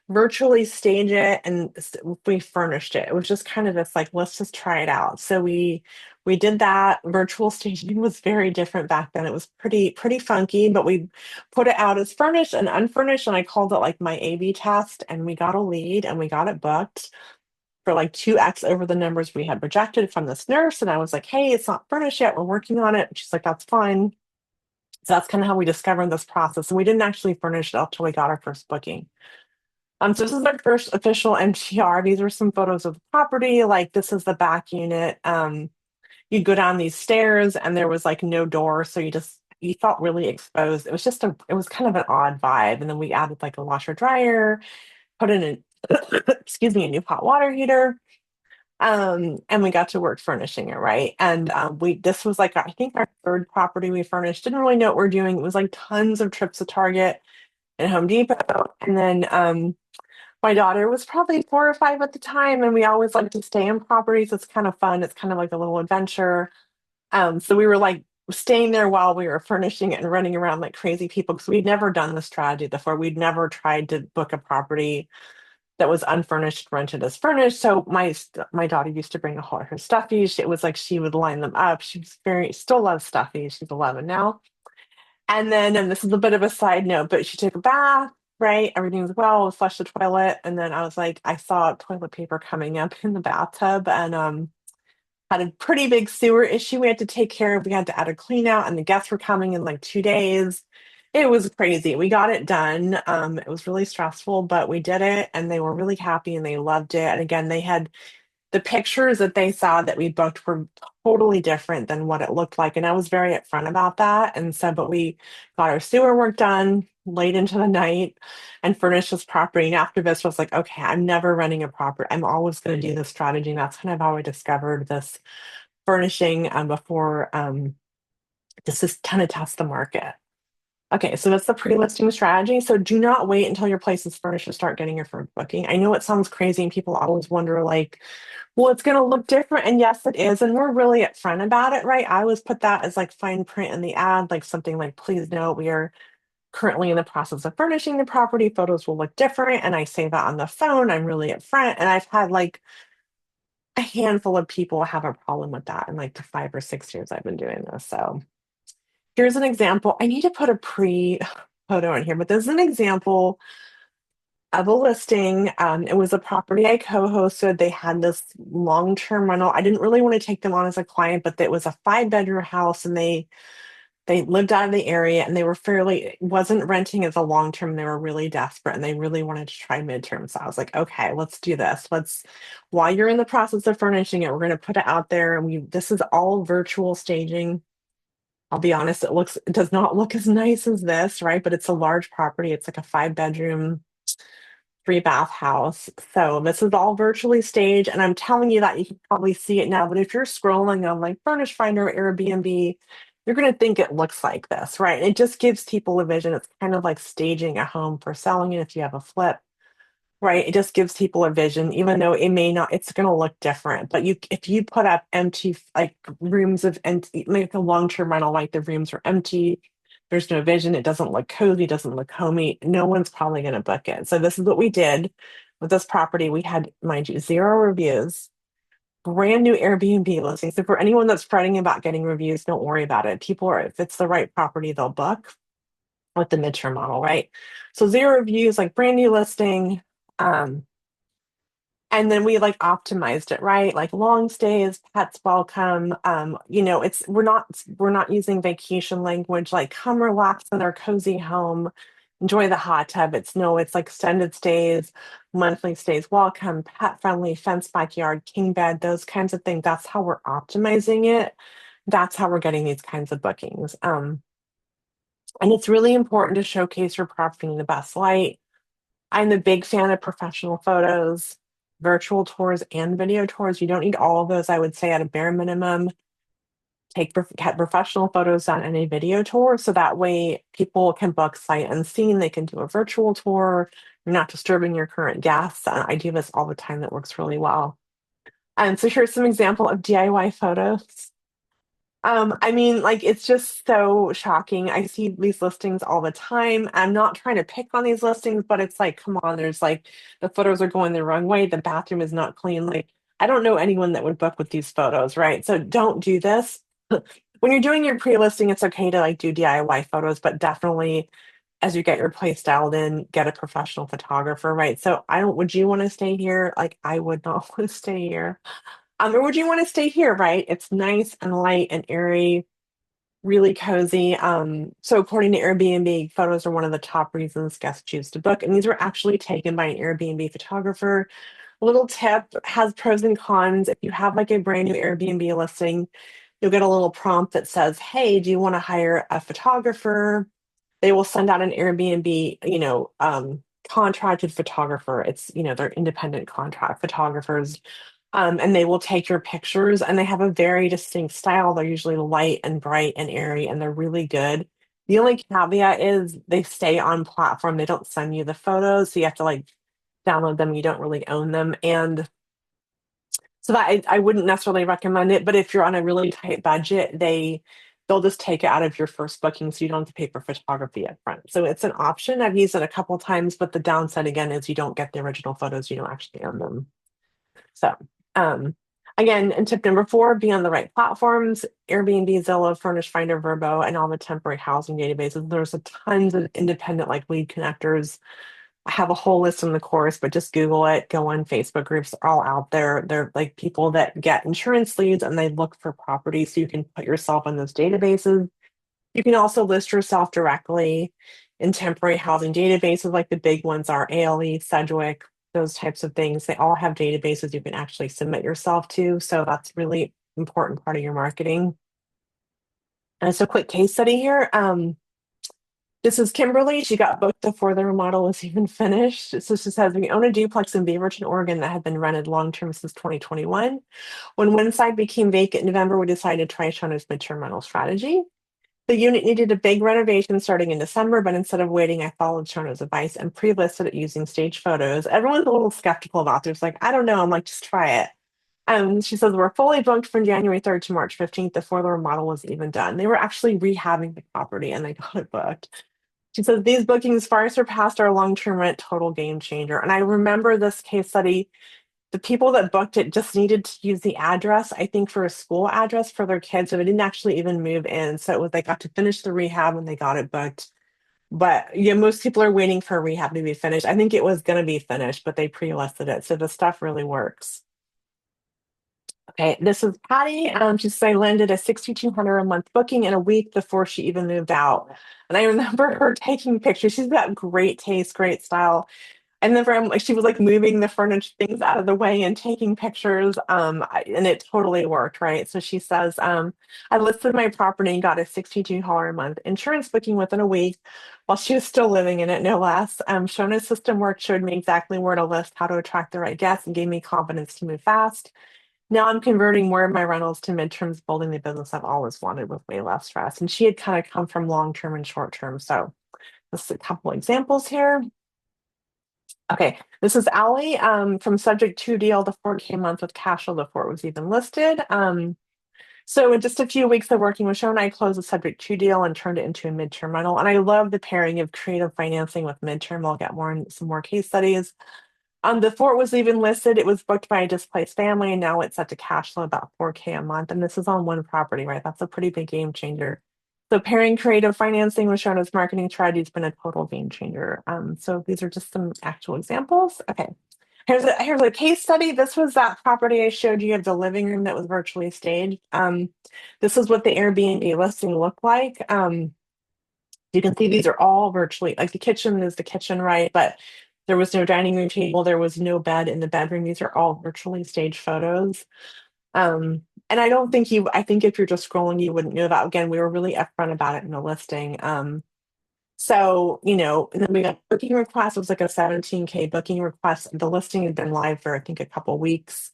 virtually stage it and we furnished it? It was just kind of this like, let's just try it out. So we We did that. Virtual staging was very different back then. It was pretty funky, but we put it out as furnished and unfurnished, and I called it like my A/B test, and we got a lead and we got it booked for like 2x over the numbers we had projected from this nurse. And I was like, hey, it's not furnished yet. We're working on it. And she's like, that's fine. So that's kind of how we discovered this process. And we didn't actually furnish it until we got our first booking. So this is our first official MTR. These are some photos of the property. Like this is the back unit. You'd go down these stairs and there was like no door. So you felt really exposed. It was kind of an odd vibe. And then we added like a washer dryer, put in excuse me, a new hot water heater. And we got to work furnishing it, right? And this was like I think our third property we furnished. Didn't really know what we're doing. It was like tons of trips to Target and Home Depot. And then my daughter was probably 4 or 5 at the time, and we always like to stay in properties. It's kind of fun. It's kind of like a little adventure. So we were like staying there while we were furnishing it and running around like crazy people because we'd never done this strategy before. We'd never tried to book a property that was unfurnished, rented as furnished. So my daughter used to bring a whole her stuffies. It was like she would line them up. She was very still loves stuffies. She's 11 now. And this is a bit of a side note, but she took a bath, right? Everything's well, flushed the toilet, and then I was like, I saw toilet paper coming up in the bathtub, and had a pretty big sewer issue we had to take care of. We had to add a clean out, and the guests were coming in like 2 days. It was crazy. We got it done. It was really stressful, but we did it, and they were really happy and they loved it. And again, they had the pictures that they saw that we booked were totally different than what it looked like. And I was very upfront about that. And so, but we got our sewer work done late into the night and furnished this property. And after this was like, okay, I'm never running a property. I'm always going to do this strategy. And that's kind of how I discovered this furnishing before just to kind of test the market. Okay, so that's the pre-listing strategy. So do not wait until your place is furnished to start getting your first booking. I know it sounds crazy and people always wonder like, well, it's going to look different. And yes, it is. And we're really upfront about it, right? I always put that as like fine print in the ad, like something like, please note, we are currently in the process of furnishing the property. Photos will look different. And I say that on the phone. I'm really upfront. And I've had like a handful of people have a problem with that in like the 5 or 6 years I've been doing this. So here's an example. I need to put a pre photo in here, but there's an example of a listing. It was a property I co-hosted. They had this long-term rental. I didn't really want to take them on as a client, but it was a 5 bedroom house and they lived out of the area and they were fairly wasn't renting as a long-term. They were really desperate and they really wanted to try midterm. So I was like, okay, let's do this. Let's while you're in the process of furnishing it, we're gonna put it out there. And we this is all virtual staging. I'll be honest, it does not look as nice as this, right? But it's a large property. It's like a 5 bedroom 3 bath house. So this is all virtually staged. And I'm telling you that you can probably see it now. But if you're scrolling on like Furnish Finder or Airbnb, you're going to think it looks like this, right? And it just gives people a vision. It's kind of like staging a home for selling it if you have a flip, right? It just gives people a vision, even though it may not, it's going to look different. But if you put up empty, like rooms of empty, like a long-term rental, like the rooms are empty, there's no vision, it doesn't look cozy, doesn't look homey, no one's probably going to book it. So this is what we did with this property. We had, mind you, 0 reviews, brand new Airbnb listing. So for anyone that's fretting about getting reviews, don't worry about it. People are, if it's the right property, they'll book with the midterm model, right? So 0 reviews, like brand new listing. Um, and then we like optimized it, right? Like long stays, pets welcome. We're not using vacation language like come relax in our cozy home, enjoy the hot tub. It's like extended stays, monthly stays welcome, pet friendly, fence backyard, king bed, those kinds of things. That's how we're optimizing it. That's how we're getting these kinds of bookings. And it's really important to showcase your property in the best light. I'm a big fan of professional photos, virtual tours, and video tours. You don't need all of those, I would say, at a bare minimum. Get professional photos on any video tour so that way people can book sight unseen. They can do a virtual tour. You're not disturbing your current guests. I do this all the time. That works really well. And so here's some example of DIY photos. I mean, like it's just so shocking. I see these listings all the time. I'm not trying to pick on these listings, but it's like, come on, there's like the photos are going the wrong way. The bathroom is not clean. Like I don't know anyone that would book with these photos, right? So don't do this. When you're doing your pre-listing, it's okay to like do DIY photos, but definitely as you get your place dialed in, get a professional photographer, right? So I don't, would you want to stay here? Like I would not want to stay here. Or would you want to stay here, right? It's nice and light and airy, really cozy. So according to Airbnb, photos are one of the top reasons guests choose to book. And these were actually taken by an Airbnb photographer. A little tip has pros and cons. If you have like a brand new Airbnb listing, you'll get a little prompt that says, "Hey, do you want to hire a photographer?" They will send out an Airbnb, contracted photographer. It's, they're independent contract photographers. And they will take your pictures and they have a very distinct style. They're usually light and bright and airy and they're really good. The only caveat is they stay on platform. They don't send you the photos. So you have to like download them. You don't really own them. And so that I wouldn't necessarily recommend it, but if you're on a really tight budget, they'll just take it out of your first booking so you don't have to pay for photography up front. So it's an option. I've used it a couple times, but the downside again is you don't get the original photos, you don't actually own them. So um again, and tip number four, be on the right platforms, Airbnb, Zillow, Furnish Finder, Verbo, and all the temporary housing databases. There's a tons of independent like lead connectors. I have a whole list in the course, but just Google it, go on Facebook groups, they're all out there. They're like people that get insurance leads and they look for property. So you can put yourself on those databases. You can also list yourself directly in temporary housing databases, like the big ones are ALE, Sedgwick, those types of things. They all have databases you can actually submit yourself to. So that's really important part of your marketing. And it's a quick case study here. This is Kimberly. She got booked before the remodel was even finished. So she says, "We own a duplex in Beaverton, Oregon that had been rented long term since 2021. When one side became vacant in November, we decided to try Shona's midterm rental strategy. The unit needed a big renovation starting in December, but instead of waiting, I followed Shona's advice and pre-listed it using stage photos." Everyone's a little skeptical about this. Like, I don't know. I'm like, just try it. She says, "We're fully booked from January 3rd to March 15th before the remodel was even done. They were actually rehabbing the property and they got it booked." She says, "These bookings far surpassed our long-term rent, total game changer." And I remember this case study. The people that booked it just needed to use the address, I think, for a school address for their kids. So they didn't actually even move in. So it was they got to finish the rehab and they got it booked. But yeah, most people are waiting for a rehab to be finished. I think it was going to be finished, but they pre-listed it. So the stuff really works. Okay, this is Patty. She said I landed a 6,200 a month booking in a week before she even moved out. And I remember her taking pictures. She's got great taste, great style. And then from like she was like moving the furniture things out of the way and taking pictures. And it totally worked, right? So she says, "I listed my property and got a $62 a month insurance booking within a week while she was still living in it, no less. Shona's system work showed me exactly where to list, how to attract the right guests, and gave me confidence to move fast. Now I'm converting more of my rentals to midterms, building the business I've always wanted with way less stress." And she had kind of come from long term and short term. So just a couple examples here. Okay, this is Allie from Subject to Deal. The 4K month with cash flow before it was even listed. So in just a few weeks of working with Shona, I closed the Subject to Deal and turned it into a midterm rental. And I love the pairing of creative financing with midterm. I'll get more in some more case studies. Before it was even listed, it was booked by a displaced family, and now it's set to cash flow about 4K a month. And this is on one property, right? That's a pretty big game changer. So pairing creative financing with Shona's marketing strategy has been a total game changer. So these are just some actual examples. Okay. Here's a case study. This was that property I showed you of the living room that was virtually staged. This is what the Airbnb listing looked like. You can see these are all virtually like the kitchen is the kitchen, right? But there was no dining room table, there was no bed in the bedroom. These are all virtually staged photos. And I don't think I think if you're just scrolling, you wouldn't know that. Again, we were really upfront about it in the listing. So, and then we got booking request. It was like a 17K booking request. The listing had been live for, I think, a couple weeks.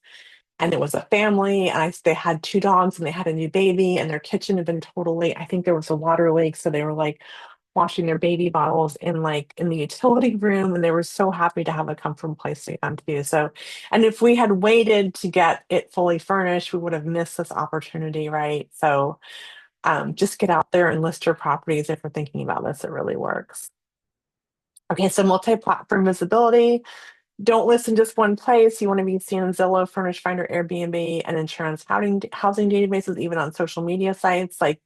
And it was a family. And they had two dogs and they had a new baby, and their kitchen had been totally, I think there was a water leak. So they were like washing their baby bottles in the utility room. And they were so happy to have a comfortable place to come to. So, and if we had waited to get it fully furnished, we would have missed this opportunity, right? So, just get out there and list your properties if we're thinking about this. It really works. Okay, so multi-platform visibility. Don't list in just one place. You want to be seen on Zillow, Furnish Finder, Airbnb, and insurance housing databases, even on social media sites. Like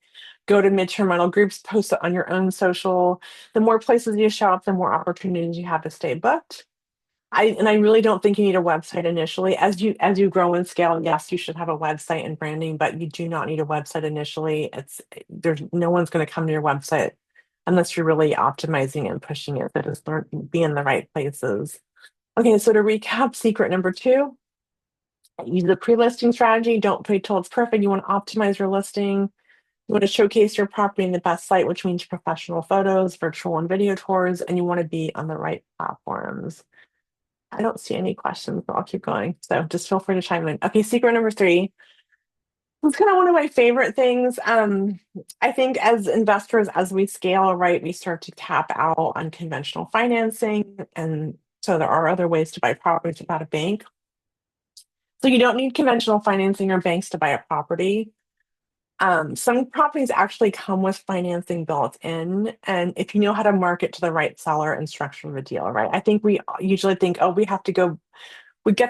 go to midterm rental groups, post it on your own social. The more places you show up, the more opportunities you have to stay booked. I really don't think you need a website initially. As you grow and scale, yes, you should have a website and branding, but you do not need a website initially. There's no one's going to come to your website unless you're really optimizing and pushing it. So just be in the right places. Okay, so to recap, secret number two, use the pre-listing strategy. Don't wait till it's perfect. You want to optimize your listing. You want to showcase your property in the best light, which means professional photos, virtual and video tours, and you want to be on the right platforms. I don't see any questions, but I'll keep going. So just feel free to chime in. Okay, secret number three. It's kind of one of my favorite things. I think as investors, as we scale, right, we start to tap out on conventional financing. And so there are other ways to buy properties without a bank. So you don't need conventional financing or banks to buy a property. Some properties actually come with financing built in, and if you know how to market to the right seller and structure the deal, right? I think we usually think, oh, we get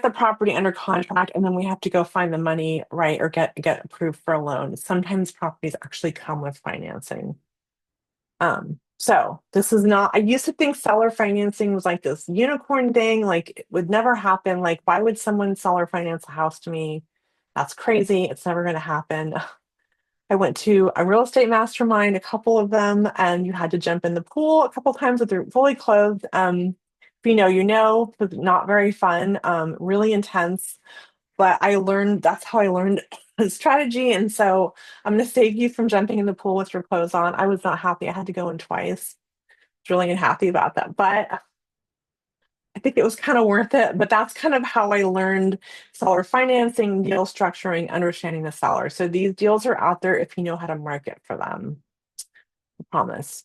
the property under contract, and then we have to go find the money, right, or get approved for a loan. Sometimes properties actually come with financing. So this is not, I used to think seller financing was like this unicorn thing, like it would never happen. Like, why would someone seller finance a house to me? That's crazy. It's never going to happen. I went to a real estate mastermind, a couple of them, and you had to jump in the pool a couple times with your fully clothed. If you know, it was not very fun, really intense. But I learned that's how I learned the strategy. And so I'm going to save you from jumping in the pool with your clothes on. I was not happy. I had to go in twice. Really unhappy about that. But I think it was kind of worth it. But that's kind of how I learned seller financing, deal structuring, understanding the seller. So these deals are out there if you know how to market for them. I promise.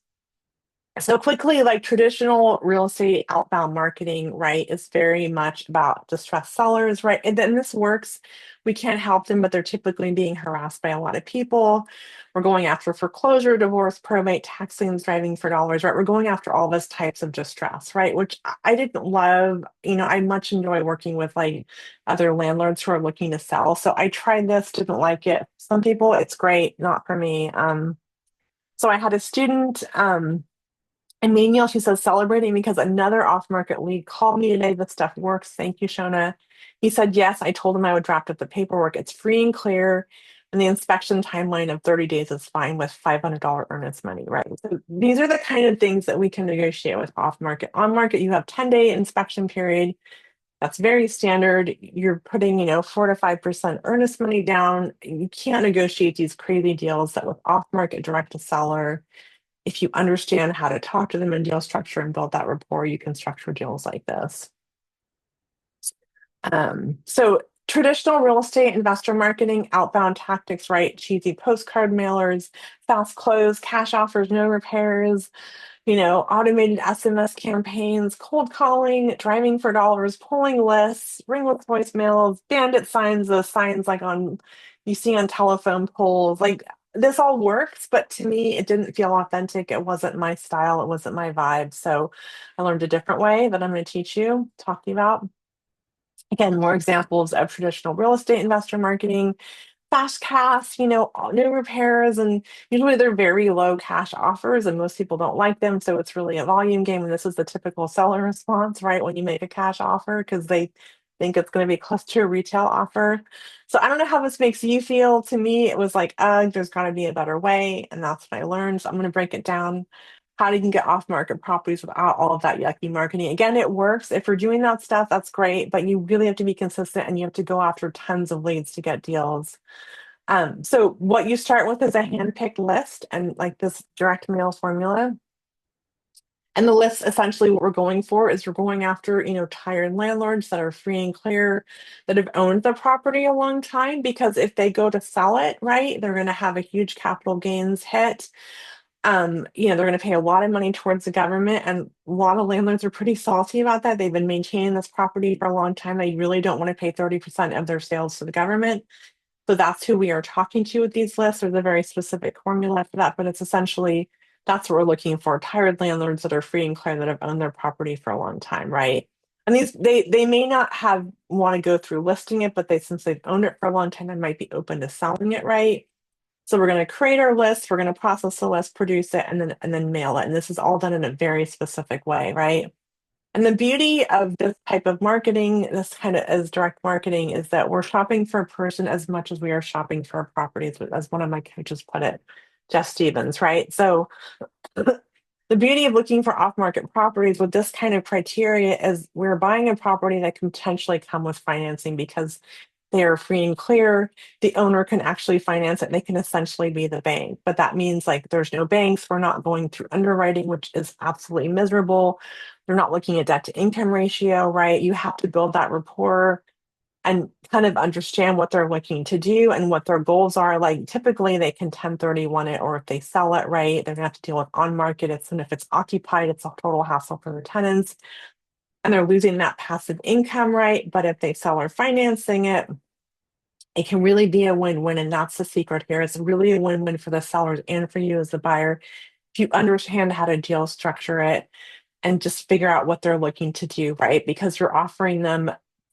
So quickly, like traditional real estate outbound marketing, right, is very much about distressed sellers, right? And then this works. We can't help them, but they're typically being harassed by a lot of people. We're going after foreclosure, divorce, probate, tax liens, driving for dollars, right? We're going after all those types of distress, right? Which I didn't love. I much enjoy working with like other landlords who are looking to sell. So I tried this, didn't like it. Some people, it's great, not for me. So I had a student. Emmanuel, she says, celebrating because another off-market lead called me today. This stuff works. Thank you, Shona. He said, yes, I told him I would draft up the paperwork. It's free and clear. And the inspection timeline of 30 days is fine with $500 earnest money, right? So these are the kind of things that we can negotiate with off-market. On-market, you have 10-day inspection period. That's very standard. You're putting, 4 to 5% earnest money down. You can't negotiate these crazy deals that with off-market direct to seller if you understand how to talk to them in deal structure and build that rapport, you can structure deals like this. So traditional real estate investor marketing, outbound tactics, right? Cheesy postcard mailers, fast close, cash offers, no repairs, automated SMS campaigns, cold calling, driving for dollars, pulling lists, ringless voicemails, bandit signs, the signs like you see on telephone poles, like this all works, but to me, it didn't feel authentic. It wasn't my style. It wasn't my vibe. So I learned a different way that I'm going to teach you, talk to you about. Again, more examples of traditional real estate investor marketing, fast cash, no repairs, and usually they're very low cash offers, and most people don't like them. So it's really a volume game. And this is the typical seller response, right? When you make a cash offer, because they think it's going to be close to a retail offer. So I don't know how this makes you feel. To me, it was like, there's got to be a better way. And that's what I learned. So I'm going to break it down how you can get off market properties without all of that yucky marketing. Again, it works. If you're doing that stuff, that's great, but you really have to be consistent and you have to go after tons of leads to get deals. So what you start with is a hand-picked list and like this direct mail formula. And the list, essentially what we're going for is we're going after, tired landlords that are free and clear, that have owned the property a long time, because if they go to sell it, right, they're going to have a huge capital gains hit. They're going to pay a lot of money towards the government, and a lot of landlords are pretty salty about that. They've been maintaining this property for a long time. They really don't want to pay 30% of their sales to the government. So that's who we are talking to with these lists. There's a very specific formula for that, but it's essentially that's what we're looking for: tired landlords that are free and clear, that have owned their property for a long time, right? And they may not have want to go through listing it, but since they've owned it for a long time, they might be open to selling it, right? So we're going to create our list, we're going to process the list, produce it, and then mail it. And this is all done in a very specific way, right? And the beauty of this type of marketing, this kind of as direct marketing, is that we're shopping for a person as much as we are shopping for a property, as one of my coaches put it, Jeff Stevens, right? So the beauty of looking for off-market properties with this kind of criteria is we're buying a property that can potentially come with financing because they are free and clear. The owner can actually finance it. They can essentially be the bank, but that means like there's no banks. We're not going through underwriting, which is absolutely miserable. They're not looking at debt to income ratio, right? You have to build that rapport and kind of understand what they're looking to do and what their goals are. Like typically they can 1031 it, or if they sell it, right, they're gonna have to deal with on market. And if it's occupied, it's a total hassle for their tenants and they're losing that passive income, right? But if they sell or financing it, it can really be a win-win. And that's the secret here. It's really a win-win for the sellers and for you as the buyer. If you understand how to deal structure it and just figure out what they're looking to do, right? Because you're offering them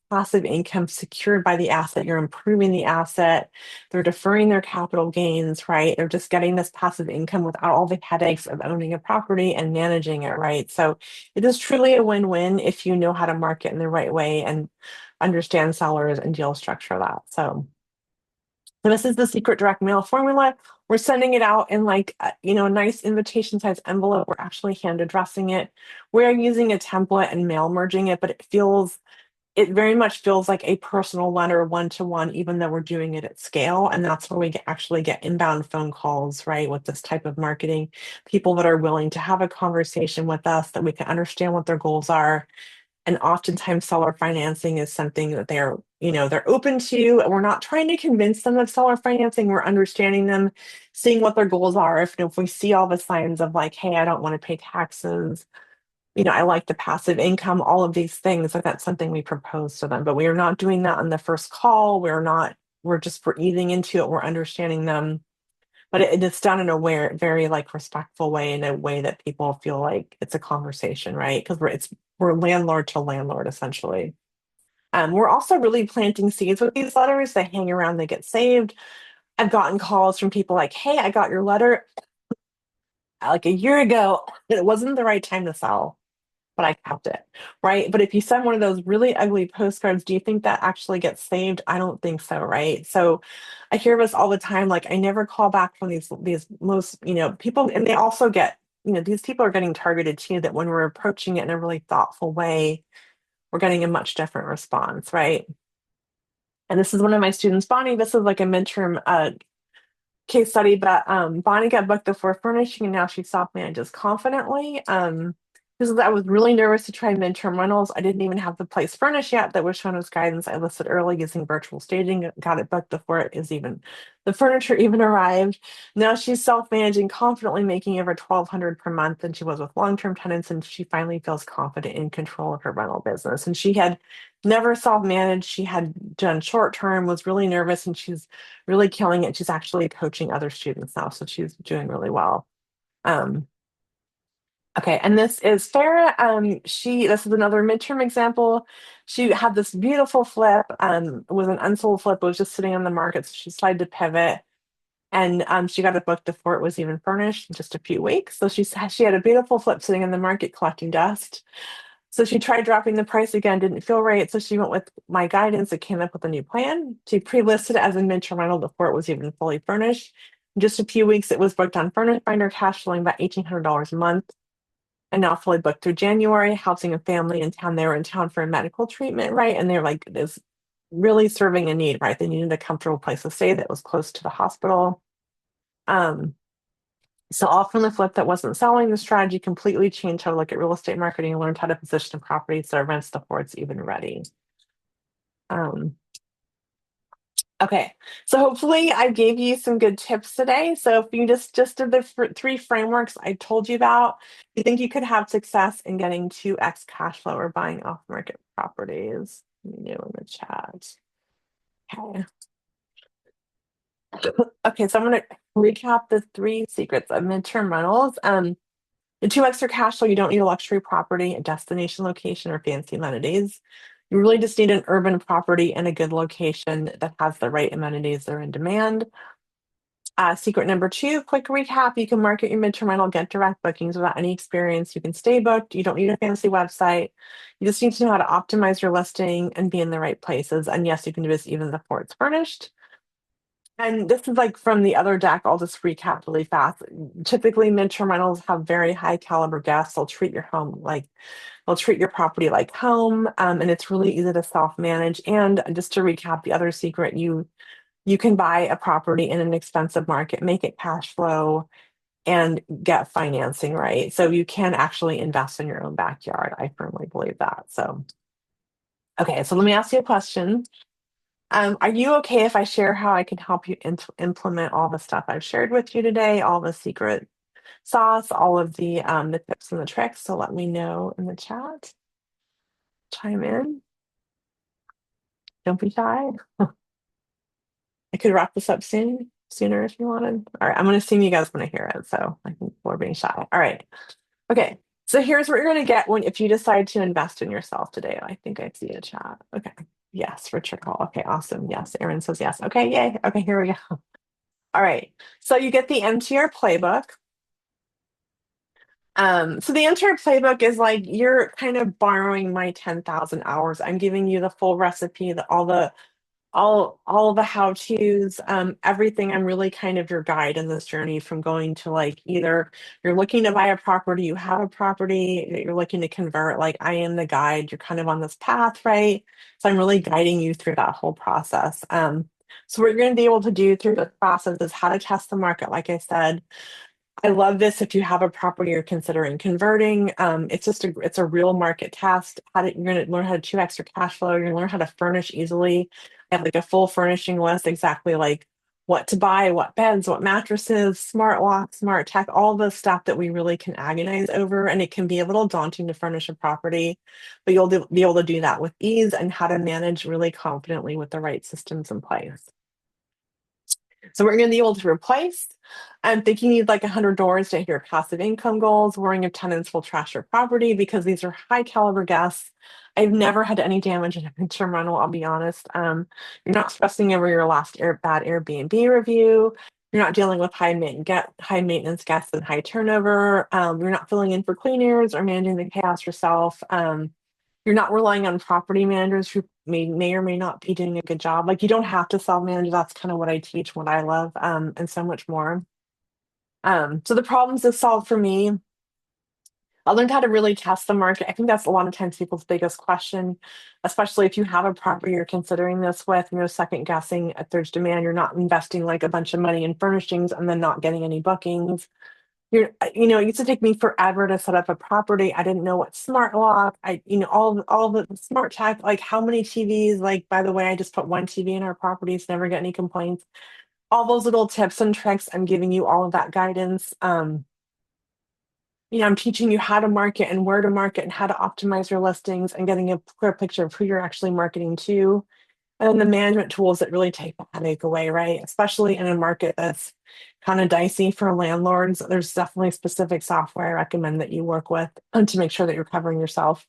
passive income secured by the asset, you're improving the asset, they're deferring their capital gains, right? They're just getting this passive income without all the headaches of owning a property and managing it, right? So it is truly a win-win if you know how to market in the right way and understand sellers and deal structure that. So this is the secret direct mail formula. We're sending it out in like, a nice invitation size envelope. We're actually hand addressing it. We're using a template and mail merging it, but it very much feels like a personal letter one-to-one, even though we're doing it at scale. And that's where we actually get inbound phone calls, right? With this type of marketing, people that are willing to have a conversation with us, that we can understand what their goals are. And oftentimes seller financing is something that they're open to. We're not trying to convince them of seller financing. We're understanding them, seeing what their goals are. If we see all the signs of like, hey, I don't want to pay taxes, I like the passive income, all of these things, like that's something we propose to them. But we are not doing that on the first call. We're easing into it. We're understanding them. But it's done in a very like respectful way, in a way that people feel like it's a conversation, right? Because we're landlord to landlord essentially. We're also really planting seeds with these letters. They hang around, they get saved. I've gotten calls from people like, hey, I got your letter like a year ago. It wasn't the right time to sell, but I kept it, right? But if you send one of those really ugly postcards, do you think that actually gets saved? I don't think so, right? So I hear this all the time. Like I never call back from these most, people, and they also get, these people are getting targeted too, that when we're approaching it in a really thoughtful way, we're getting a much different response, right? And this is one of my students, Bonnie. This is like a midterm case study, but Bonnie got booked before furnishing and now she self manages confidently. Because I was really nervous to try midterm rentals. I didn't even have the place furnished yet that was shown as guidance. I listed early using virtual staging, got it booked before the furniture even arrived. Now she's self-managing confidently, making over 1,200 per month than she was with long-term tenants, and she finally feels confident in control of her rental business. And she had never self-managed. She had done short-term, was really nervous, and she's really killing it. She's actually coaching other students now, so she's doing really well. Um, Okay, and this is Farah. This is another midterm example. She had this beautiful flip, with an unsold flip. It was just sitting on the market, so she decided to pivot, and she got it booked before it was even furnished in just a few weeks. So she had a beautiful flip sitting in the market collecting dust. So she tried dropping the price again, didn't feel right. So she went with my guidance and came up with a new plan. She pre-listed it as a midterm rental before it was even fully furnished. In just a few weeks, it was booked on Furnish Finder, cash flowing about $1,800 a month, and now fully booked through January, housing a family in town. They were in town for a medical treatment, right? And they're like, this really serving a need, right? They needed a comfortable place to stay that was close to the hospital. Um, so off from the flip that wasn't selling, the strategy completely changed how to look at real estate marketing and learned how to position properties so it rents before it's even ready. Um, Okay, so hopefully I gave you some good tips today. So if you just did the three frameworks I told you about, you think you could have success in getting 2x cash flow or buying off-market properties? Let me know in the chat. Okay. Okay, so I'm going to recap the three secrets of midterm rentals. The two extra cash flow, you don't need a luxury property, a destination location, or fancy amenities. You really just need an urban property and a good location that has the right amenities that are in demand. Secret number two, quick recap. You can market your midterm rental, get direct bookings without any experience. You can stay booked. You don't need a fancy website. You just need to know how to optimize your listing and be in the right places. And yes, you can do this even before it's furnished. And this is like from the other deck. I'll just recap really fast. Typically, midterm rentals have very high caliber guests. They'll treat your property like home, and it's really easy to self manage. And just to recap, the other secret, you can buy a property in an expensive market, make it cash flow, and get financing, right? So you can actually invest in your own backyard. I firmly believe that. So, okay, so let me ask you a question. Are you okay if I share how I can help you implement all the stuff I've shared with you today, all the secret sauce, all of the tips and the tricks? So let me know in the chat. Chime in. Don't be shy. I could wrap this up sooner if you wanted. All right, I'm going to assume you guys want to hear it, so I think we're being shy. All right. Okay. So here's what you're going to get when if you decide to invest in yourself today. I think I see a chat. Okay. Yes, Richard Hall. Okay, awesome. Yes, Aaron says yes. Okay, yay. Okay, here we go. All right. So you get the MTR playbook. So the MTR playbook is like you're kind of borrowing my 10,000 hours. I'm giving you the full recipe, all the how-tos, everything. I'm really kind of your guide in this journey from going to like either you're looking to buy a property, you have a property that you're looking to convert, like I am the guide, you're kind of on this path, right? So I'm really guiding you through that whole process. So what you're going to be able to do through the process is how to test the market, like I said. I love this if you have a property you're considering converting. It's a real market test. You're gonna learn how to chew extra cash flow. You're gonna learn how to furnish easily. I have like a full furnishing list, exactly like what to buy, what beds, what mattresses, smart locks, smart tech, all the stuff that we really can agonize over. And it can be a little daunting to furnish a property, but be able to do that with ease and how to manage really confidently with the right systems in place. So we're going to be able to replace. I'm thinking you need like 100 doors to hit your passive income goals, worrying if tenants will trash your property because these are high caliber guests. I've never had any damage in a midterm rental, I'll be honest. You're not stressing over your last bad Airbnb review. You're not dealing with high maintenance guests and high turnover. You're not filling in for cleaners or managing the chaos yourself. You're not relying on property managers who may or may not be doing a good job. Like you don't have to self-manage. That's kind of what I teach, what I love, and so much more. So the problems this solved for me, I learned how to really test the market. I think that's a lot of times people's biggest question, especially if you have a property you're considering this with, you're second guessing if there's demand, you're not investing like a bunch of money in furnishings and then not getting any bookings. It used to take me forever to set up a property. I didn't know what smart lock, all the smart tech, like how many TVs, like, by the way, I just put one TV in our properties, never get any complaints. All those little tips and tricks, I'm giving you all of that guidance. I'm teaching you how to market and where to market and how to optimize your listings and getting a clear picture of who you're actually marketing to. And then the management tools that really take the headache away, right? Especially in a market that's kind of dicey for landlords. There's definitely specific software I recommend that you work with to make sure that you're covering yourself.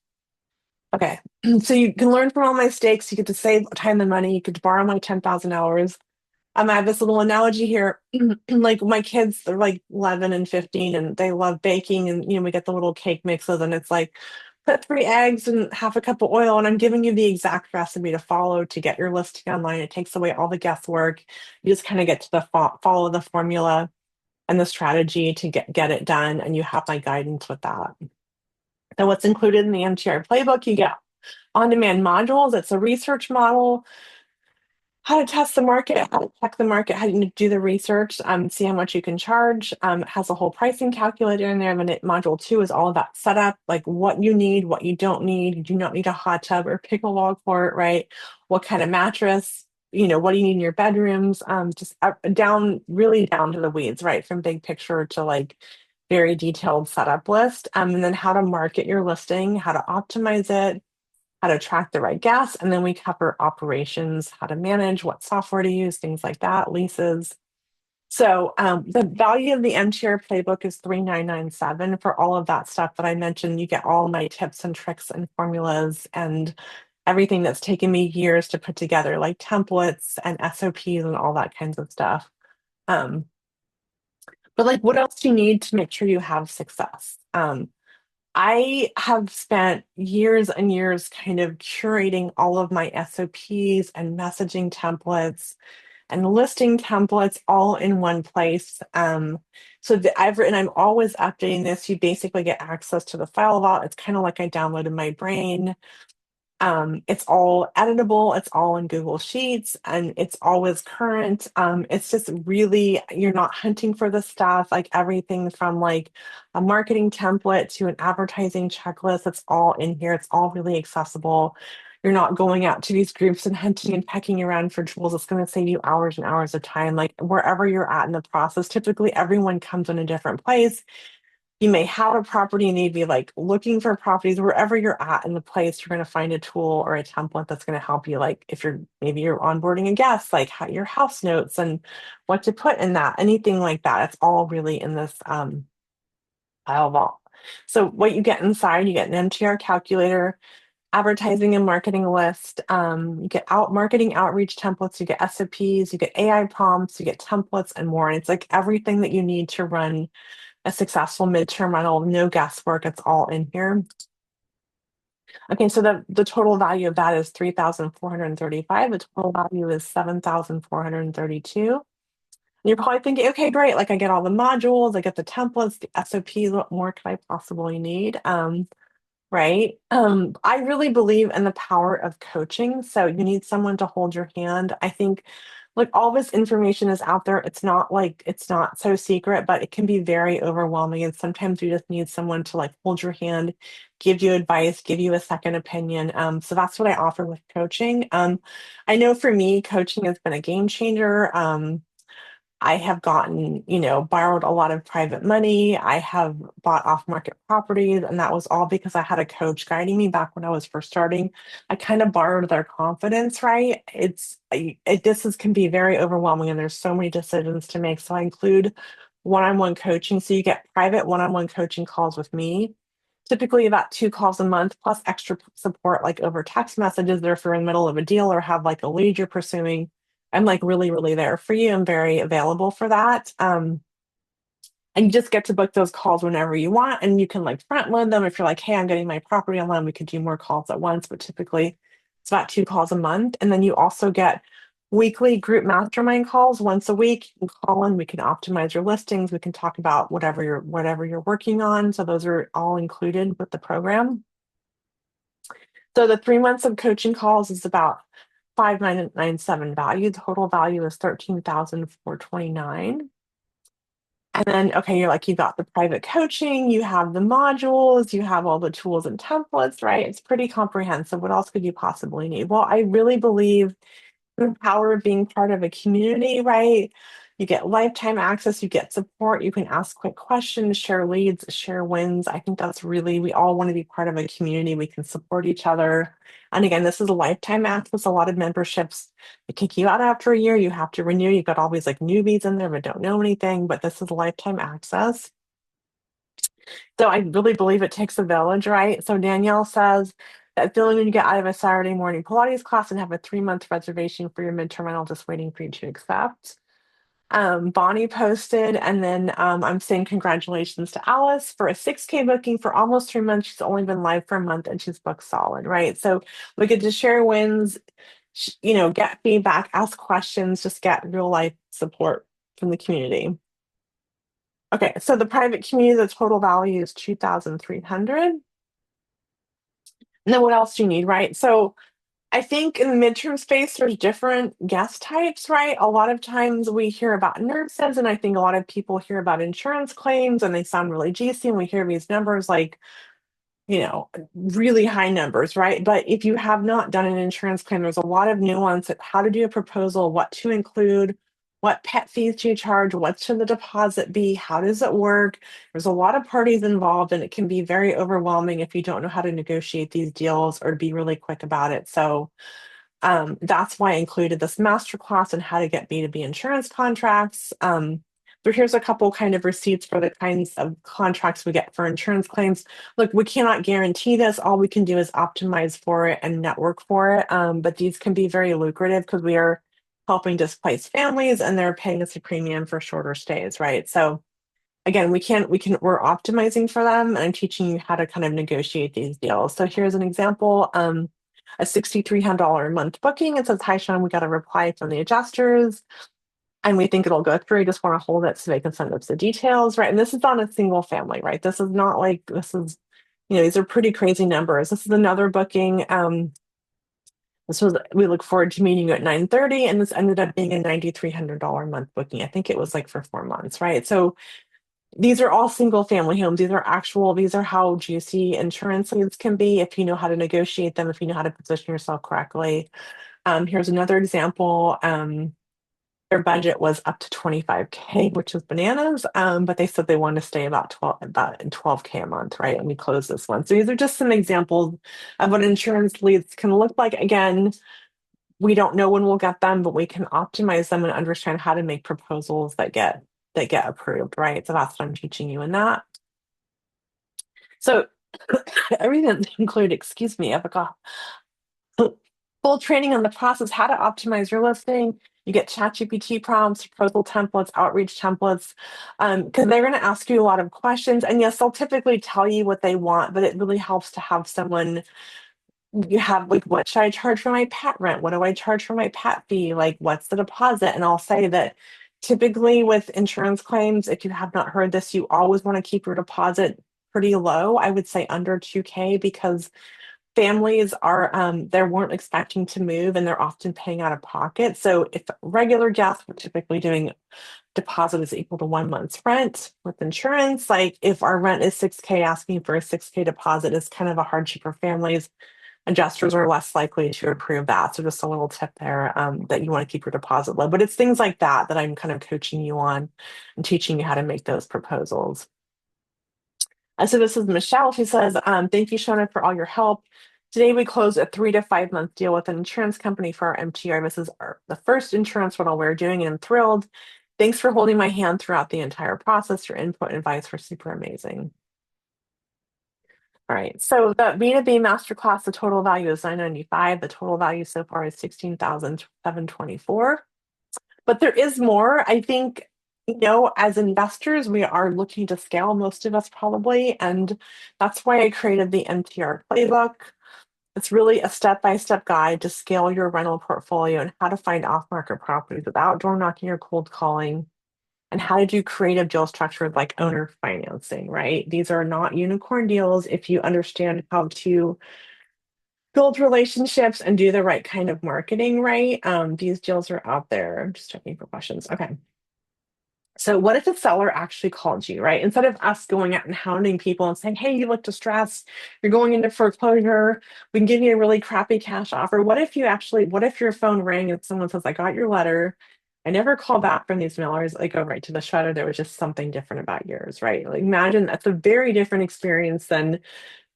Okay, so you can learn from all my mistakes. You get to save time and money. You get to borrow my 10,000 hours. I have this little analogy here. Like my kids, they're like 11 and 15, and they love baking. And, we get the little cake mixes, and it's like, put 3 eggs and half a cup of oil. And I'm giving you the exact recipe to follow to get your listing online. It takes away all the guesswork. You just kind of get to follow the formula and the strategy to get it done. And you have my guidance with that. And what's included in the MTR playbook, you get on-demand modules. It's a research model, how to test the market, how to check the market, how to do the research, see how much you can charge. It has a whole pricing calculator in there. And then module 2 is all about setup, like what you need, what you don't need. You do not need a hot tub or pickleball court, right? What kind of mattress, what do you need in your bedrooms? Just really down to the weeds, right? From big picture to like very detailed setup list. And then how to market your listing, how to optimize it, how to attract the right guests, and then we cover operations, how to manage, what software to use, things like that, leases. So the value of the MTR playbook is 3997 for all of that stuff that I mentioned. You get all my tips and tricks and formulas and everything that's taken me years to put together, like templates and SOPs and all that kinds of stuff. Um, but like, what else do you need to make sure you have success? I have spent years and years kind of curating all of my SOPs and messaging templates and listing templates all in one place. I'm always updating this. You basically get access to the file vault. It's kind of like I downloaded my brain. It's all editable, it's all in Google Sheets, and it's always current. It's just really, you're not hunting for the stuff, like everything from like a marketing template to an advertising checklist, it's all in here. It's all really accessible. You're not going out to these groups and hunting and pecking around for tools. It's going to save you hours and hours of time. Like wherever you're at in the process, typically everyone comes in a different place. You may have a property and you'd be like looking for properties wherever you're at in the place. You're going to find a tool or a template that's going to help you. Like if you're onboarding a guest, like how, your house notes and what to put in that, anything like that. It's all really in this file vault. So what you get inside, you get an MTR calculator, advertising and marketing list. You get out marketing outreach templates, you get SOPs, you get AI prompts, you get templates and more. And it's like everything that you need to run a successful midterm rental, no guesswork, it's all in here. Okay, so the total value of that is 3,435. The total value is 7,432. You're probably thinking, okay, great, like I get all the modules, I get the templates, the SOPs, what more could I possibly need? Right. I really believe in the power of coaching. So you need someone to hold your hand. I think like all this information is out there. It's not like it's not so secret, but it can be very overwhelming. And sometimes you just need someone to like hold your hand, give you advice, give you a second opinion. So that's what I offer with coaching. I know for me, coaching has been a game changer. I have gotten, borrowed a lot of private money. I have bought off market properties, and that was all because I had a coach guiding me back when I was first starting. I kind of borrowed their confidence, right? This can be very overwhelming, and there's so many decisions to make. So I include one-on-one coaching. So you get private one-on-one coaching calls with me, typically about 2 calls a month, plus extra support like over text messages or if you're in the middle of a deal or have like a lead you're pursuing. I'm like really, really there for you. I'm very available for that. And you just get to book those calls whenever you want. And you can like front load them if you're like, hey, I'm getting my property online. We could do more calls at once, but typically it's about 2 calls a month. And then you also get weekly group mastermind calls once a week. You can call in, we can optimize your listings, we can talk about whatever you're working on. So those are all included with the program. So the 3 months of coaching calls is about 5,997 value. The total value is 13,429. And then, okay, you're like, you got the private coaching, you have the modules, you have all the tools and templates, right? It's pretty comprehensive. What else could you possibly need? Well, I really believe the power of being part of a community, right? You get lifetime access, you get support, you can ask quick questions, share leads, share wins. I think that's really, we all want to be part of a community. We can support each other. And again, this is a lifetime access. A lot of memberships, they kick you out after a year. You have to renew. You've got all these like newbies in there that don't know anything, but this is lifetime access. So I really believe it takes a village, right? So Danielle says that feeling when you get out of a Saturday morning Pilates class and have a 3 month reservation for your midterm rental just waiting for you to accept. Bonnie posted, and then I'm saying congratulations to Alice for a 6K booking for almost 3 months. She's only been live for a month and she's booked solid, right? So we get to share wins, get feedback, ask questions, just get real life support from the community. Okay, so the private community, the total value is 2,300. And then what else do you need, right? So I think in the midterm space, there's different guest types, right? A lot of times we hear about nurses, and I think a lot of people hear about insurance claims and they sound really juicy, and we hear these numbers like really high numbers, right? But if you have not done an insurance claim, there's a lot of nuance at how to do a proposal, what to include, what pet fees do you charge, what should the deposit be, how does it work? There's a lot of parties involved, and it can be very overwhelming if you don't know how to negotiate these deals or be really quick about it. So That's why I included this masterclass on how to get B2B insurance contracts. So here's a couple kind of receipts for the kinds of contracts we get for insurance claims. Look, we cannot guarantee this. All we can do is optimize for it and network for it. But these can be very lucrative because we are helping displaced families and they're paying us a premium for shorter stays, right? So again, we're optimizing for them and I'm teaching you how to kind of negotiate these deals. So here's an example. A $6,300 a month booking. It says, hi, Sean, we got a reply from the adjusters and we think it'll go through. I just want to hold it so they can send us the details, right? And this is on a single family, right? This is not like, this is, these are pretty crazy numbers. This is another booking. We look forward to meeting you at 9:30, and this ended up being a $9,300 a month booking. I think it was like for 4 months, right? So these are all single family homes. These are how juicy insurance leads can be if you know how to negotiate them, if you know how to position yourself correctly. Here's another example. Their budget was up to 25K, which is bananas. But they said they want to stay about 12K a month, right? And we closed this one. So these are just some examples of what insurance leads can look like. Again, we don't know when we'll get them, but we can optimize them and understand how to make proposals that get approved, right? So that's what I'm teaching you in that. So everything include, excuse me, Epica, full training on the process, how to optimize your listing. You get ChatGPT prompts, proposal templates, outreach templates, because they're going to ask you a lot of questions. And yes, they'll typically tell you what they want, but it really helps to have someone you have like, what should I charge for my pet rent? What do I charge for my pet fee? Like, what's the deposit? And I'll say that typically with insurance claims, if you have not heard this, you always want to keep your deposit pretty low. I would say under 2K because families are they weren't expecting to move and they're often paying out of pocket. So if regular guests were typically doing deposit is equal to 1 month's rent with insurance, like if our rent is 6K, asking for a 6K deposit is kind of a hardship for families. Adjusters are less likely to approve that. So just a little tip there, that you want to keep your deposit low. But it's things like that that I'm kind of coaching you on and teaching you how to make those proposals. So this is Michelle. She says, thank you, Shona, for all your help. Today we closed a 3 to 5 month deal with an insurance company for our MTR. This is the first insurance rental we're doing, and I'm thrilled. Thanks for holding my hand throughout the entire process. Your input and advice were super amazing. All right, so the B2B masterclass, the total value is $995. The total value so far is $16,724. But there is more. I think, as investors, we are looking to scale, most of us probably, and that's why I created the MTR playbook. It's really a step-by-step guide to scale your rental portfolio and how to find off-market properties without door knocking or cold calling, and how to do creative deal structures like owner financing, right? These are not unicorn deals if you understand how to build relationships and do the right kind of marketing, right? These deals are out there. I'm just checking for questions. Okay. So what if the seller actually called you, right? Instead of us going out and hounding people and saying, hey, you look distressed, you're going into foreclosure, we can give you a really crappy cash offer. What if your phone rang and someone says, I got your letter. I never call back from these mailers. I go right to the shredder. There was just something different about yours, right? Like imagine that's a very different experience than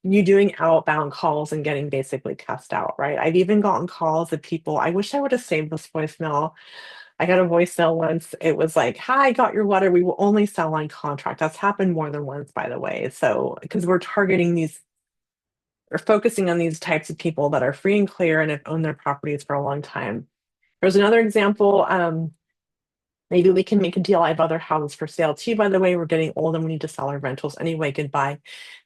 you doing outbound calls and getting basically cussed out, right? I've even gotten calls of people, I wish I would have saved this voicemail. I got a voicemail once. It was like, hi, I got your letter. We will only sell on contract. That's happened more than once, by the way. So, because we're targeting these or focusing on these types of people that are free and clear and have owned their properties for a long time. There's another example. Maybe we can make a deal. I have other houses for sale too. By the way, we're getting old and we need to sell our rentals anyway. Goodbye.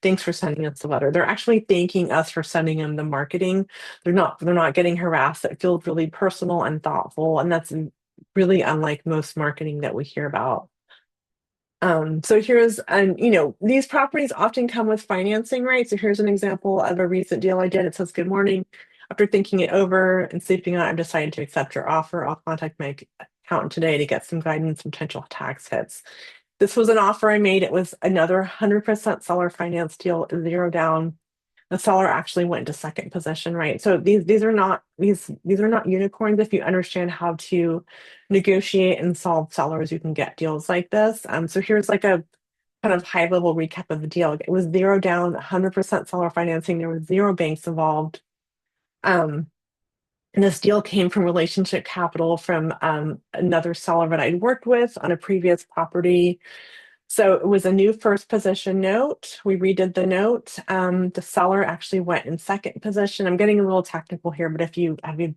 Thanks for sending us the letter. They're actually thanking us for sending them the marketing. They're not getting harassed. It feels really personal and thoughtful. And that's really unlike most marketing that we hear about. So here's, and these properties often come with financing, right? So here's an example of a recent deal I did. It says, good morning. After thinking it over and sleeping on it, I've decided to accept your offer. I'll contact my accountant today to get some guidance and potential tax hits. This was an offer I made. It was another 100% seller finance deal, zero down. The seller actually went into second position, right? So these are not unicorns. If you understand how to negotiate and solve sellers, you can get deals like this. So here's like a kind of high level recap of the deal. It was zero down, 100% seller financing. There was zero banks involved. Um, And this deal came from relationship capital from another seller that I'd worked with on a previous property. So it was a new first position note. We redid the note. The seller actually went in second position. I'm getting a little technical here, but if you have you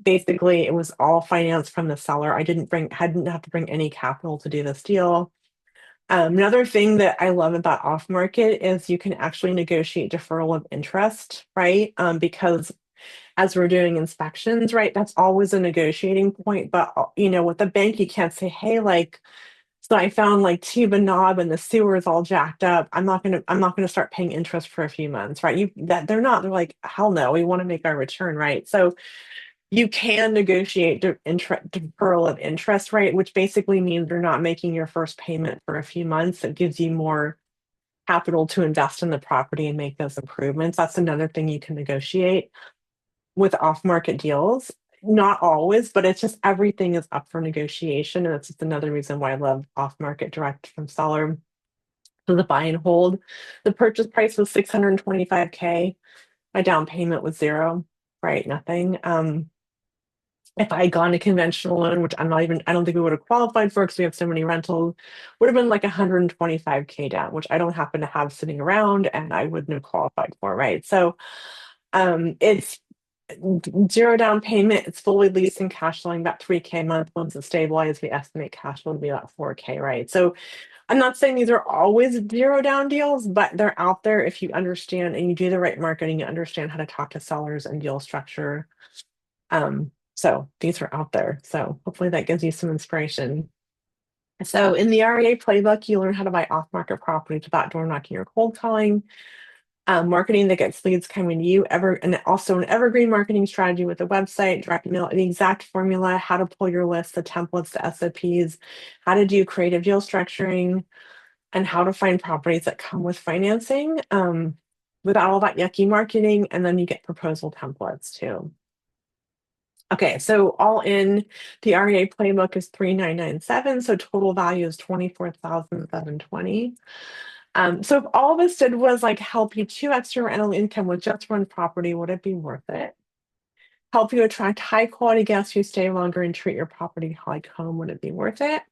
basically it was all financed from the seller. I hadn't have to bring any capital to do this deal. Another thing that I love about off market is you can actually negotiate deferral of interest, right? Because as we're doing inspections, right, that's always a negotiating point. But with the bank, you can't say, hey, like, so I found like tube and knob and the sewer is all jacked up. I'm not gonna start paying interest for a few months, right? They're like, hell no, we want to make our return, right? So you can negotiate deferral of interest rate, which basically means you're not making your first payment for a few months. It gives you more capital to invest in the property and make those improvements. That's another thing you can negotiate with off-market deals. Not always, but it's just everything is up for negotiation. And that's just another reason why I love off-market direct from seller. So the buy and hold. The purchase price was 625K. My down payment was zero, right? Nothing. If I had gone to conventional loan, which I don't think we would have qualified for because we have so many rentals, would have been like 125K down, which I don't happen to have sitting around and I wouldn't have qualified for, right? So it's zero down payment. It's fully leased and cash flowing about 3K a month. Once it's stabilized, we estimate cash flow to be about 4K, right? So I'm not saying these are always zero down deals, but they're out there if you understand and you do the right marketing, you understand how to talk to sellers and deal structure. So these are out there. So hopefully that gives you some inspiration. So in the REA playbook, you learn how to buy off-market properties without door knocking or cold calling, marketing that gets leads coming to you, and also an evergreen marketing strategy with a website, direct mail, the exact formula, how to pull your list, the templates, the SOPs, how to do creative deal structuring, and how to find properties that come with financing without all that yucky marketing. And then you get proposal templates too. Okay, so all in, the REA playbook is 3,997, so total value is 24,720. So if all this did was like help you 2x your rental income with just one property, would it be worth it? Help you attract high quality guests who stay longer and treat your property like home, would it be worth it?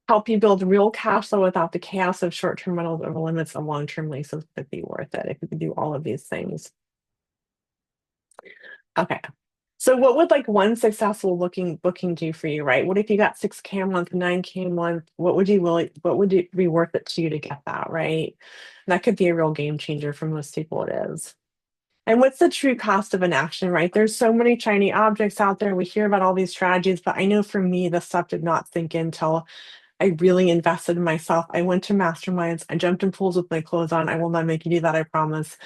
Help you build real cash flow without the chaos of short-term rentals or limits of long-term leases, would it be worth it if you could do all of these things? Okay. So what would like one successful looking booking do for you, right? What if you got 6K a month, 9K a month? What would it be worth it to you to get that, right? And that could be a real game changer for most people, it is. And what's the true cost of inaction, right? There's so many shiny objects out there. We hear about all these strategies, but I know for me, the stuff did not sink in until I really invested in myself. I went to masterminds. I jumped in pools with my clothes on. I will not make you do that, I promise.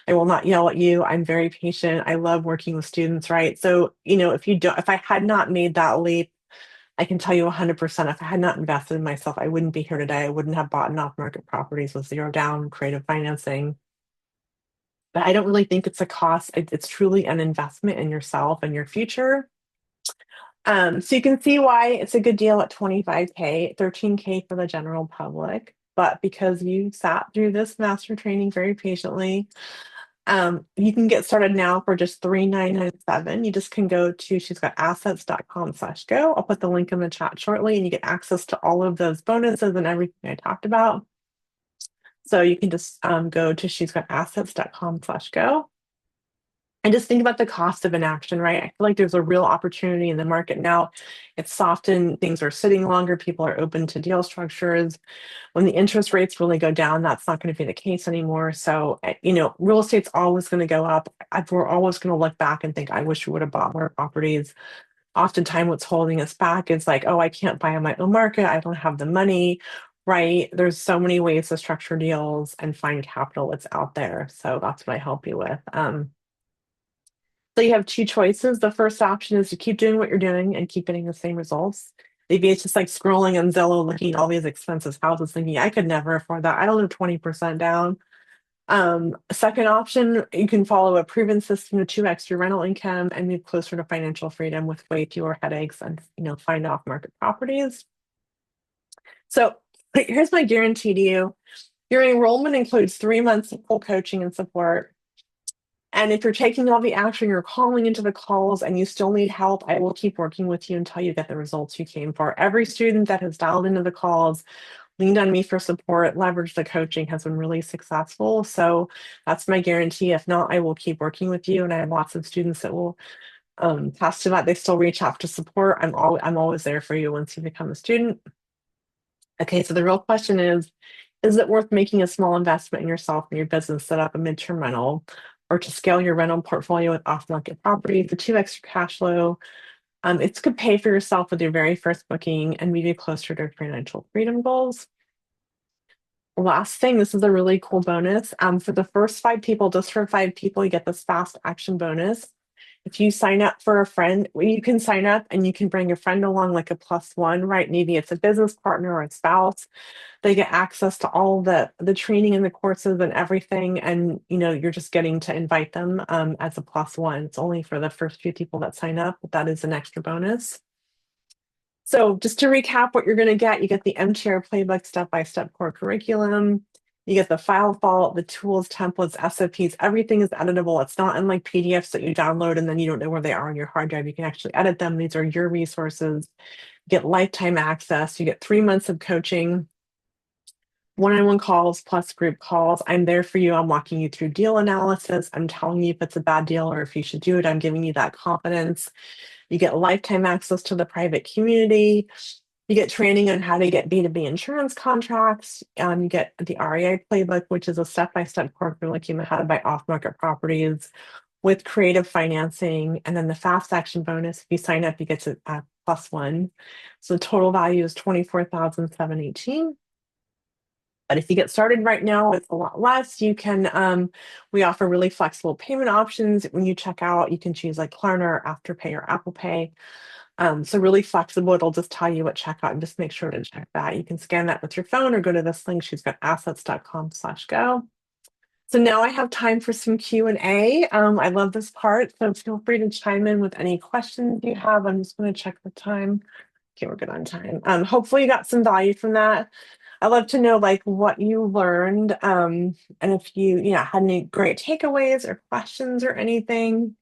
I will not yell at you. I'm very patient. I love working with students, right? So, if I had not made that leap, I can tell you 100%, if I had not invested in myself, I wouldn't be here today. I wouldn't have bought off market properties with zero down creative financing. But I don't really think it's a cost. It's truly an investment in yourself and your future. So you can see why it's a good deal at 25K, 13K for the general public. But because you sat through this master training very patiently, you can get started now for just 3,997. You just can go to she'sgotassets.com/go. I'll put the link in the chat shortly, and you get access to all of those bonuses and everything I talked about. So you can just go to she'sgotassets.com/go. And just think about the cost of inaction, right? I feel like there's a real opportunity in the market now. It's softened, things are sitting longer, people are open to deal structures. When the interest rates really go down, that's not going to be the case anymore. So, real estate's always going to go up. We're always going to look back and think, I wish we would have bought more properties. Oftentimes, what's holding us back is like, oh, I can't buy on my own market. I don't have the money, right? There's so many ways to structure deals and find capital that's out there. So that's what I help you with. So you have two choices. The first option is to keep doing what you're doing and keep getting the same results. Maybe it's just like scrolling on Zillow, looking at all these expensive houses, thinking I could never afford that. I don't have 20% down. Second option, you can follow a proven system to 2x your rental income and move closer to financial freedom with way fewer headaches and find off market properties. So here's my guarantee to you. Your enrollment includes 3 months of full coaching and support. And if you're taking all the action, you're calling into the calls and you still need help, I will keep working with you until you get the results you came for. Every student that has dialed into the calls, leaned on me for support, leveraged the coaching has been really successful. So that's my guarantee. If not, I will keep working with you. And I have lots of students that will pass to that. They still reach out to support. I'm always there for you once you become a student. Okay, so the real question is it worth making a small investment in yourself and your business, set up a midterm rental, or to scale your rental portfolio with off-market properties, the two extra cash flow? It's could pay for yourself with your very first booking and move you closer to financial freedom goals. Last thing, this is a really cool bonus. For the first 5 people, just for 5 people, you get this fast action bonus. If you sign up for a friend, well, you can sign up and you can bring a friend along like a +1, right? Maybe it's a business partner or a spouse. They get access to all the training and the courses and everything. And you're just getting to invite them as a +1. It's only for the first few people that sign up, but that is an extra bonus. So just to recap what you're going to get, you get the MTR playbook step-by-step core curriculum. You get the file vault, the tools, templates, SOPs, everything is editable. It's not in like PDFs that you download and then you don't know where they are on your hard drive. You can actually edit them. These are your resources. You get lifetime access. You get 3 months of coaching, one-on-one calls plus group calls. I'm there for you. I'm walking you through deal analysis. I'm telling you if it's a bad deal or if you should do it. I'm giving you that confidence. You get lifetime access to the private community. You get training on how to get B2B insurance contracts. You get the REI playbook, which is a step-by-step core curriculum on how to buy off-market properties with creative financing. And then the fast action bonus, if you sign up, you get to +1. So the total value is $24,718. But if you get started right now, it's a lot less. We offer really flexible payment options. When you check out, you can choose like Klarna or Afterpay or Apple Pay. So really flexible. It'll just tell you at checkout and just make sure to check that. You can scan that with your phone or go to this link, she'sgotassets.com/go. So now I have time for some Q&A. I love this part, so feel free to chime in with any questions you have. I'm just going to check the time. Okay, we're good on time. Hopefully you got some value from that. I'd love to know like what you learned, and if you had any great takeaways or questions or anything.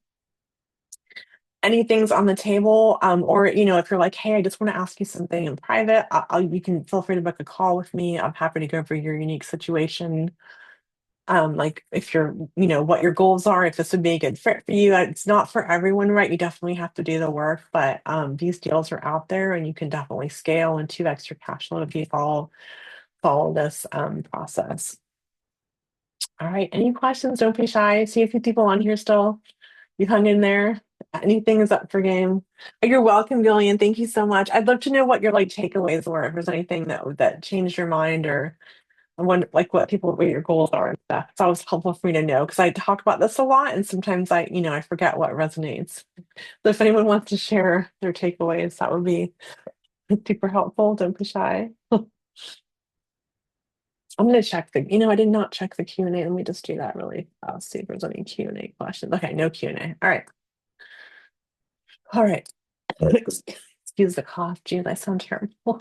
Anything's on the table, or if you're like, hey, I just want to ask you something in private, you can feel free to book a call with me. I'm happy to go over your unique situation. Like if what your goals are, if this would be a good fit for you. It's not for everyone, right? You definitely have to do the work, but these deals are out there and you can definitely scale and 2 extra cash flow if you follow this process. All right, any questions? Don't be shy. See a few people on here still. You hung in there. Anything is up for game. You're welcome, Gillian. Thank you so much. I'd love to know what your like takeaways were. If there's anything that changed your mind, or what your goals are and stuff. It's always helpful for me to know because I talk about this a lot and sometimes I forget what resonates. So if anyone wants to share their takeaways, that would be super helpful. Don't be shy. I'm gonna check I did not check the Q&A. Let me just do that really fast. See if there's any Q&A questions. Okay, no Q&A. All right. All right. Excuse the cough. Geez, I sound terrible.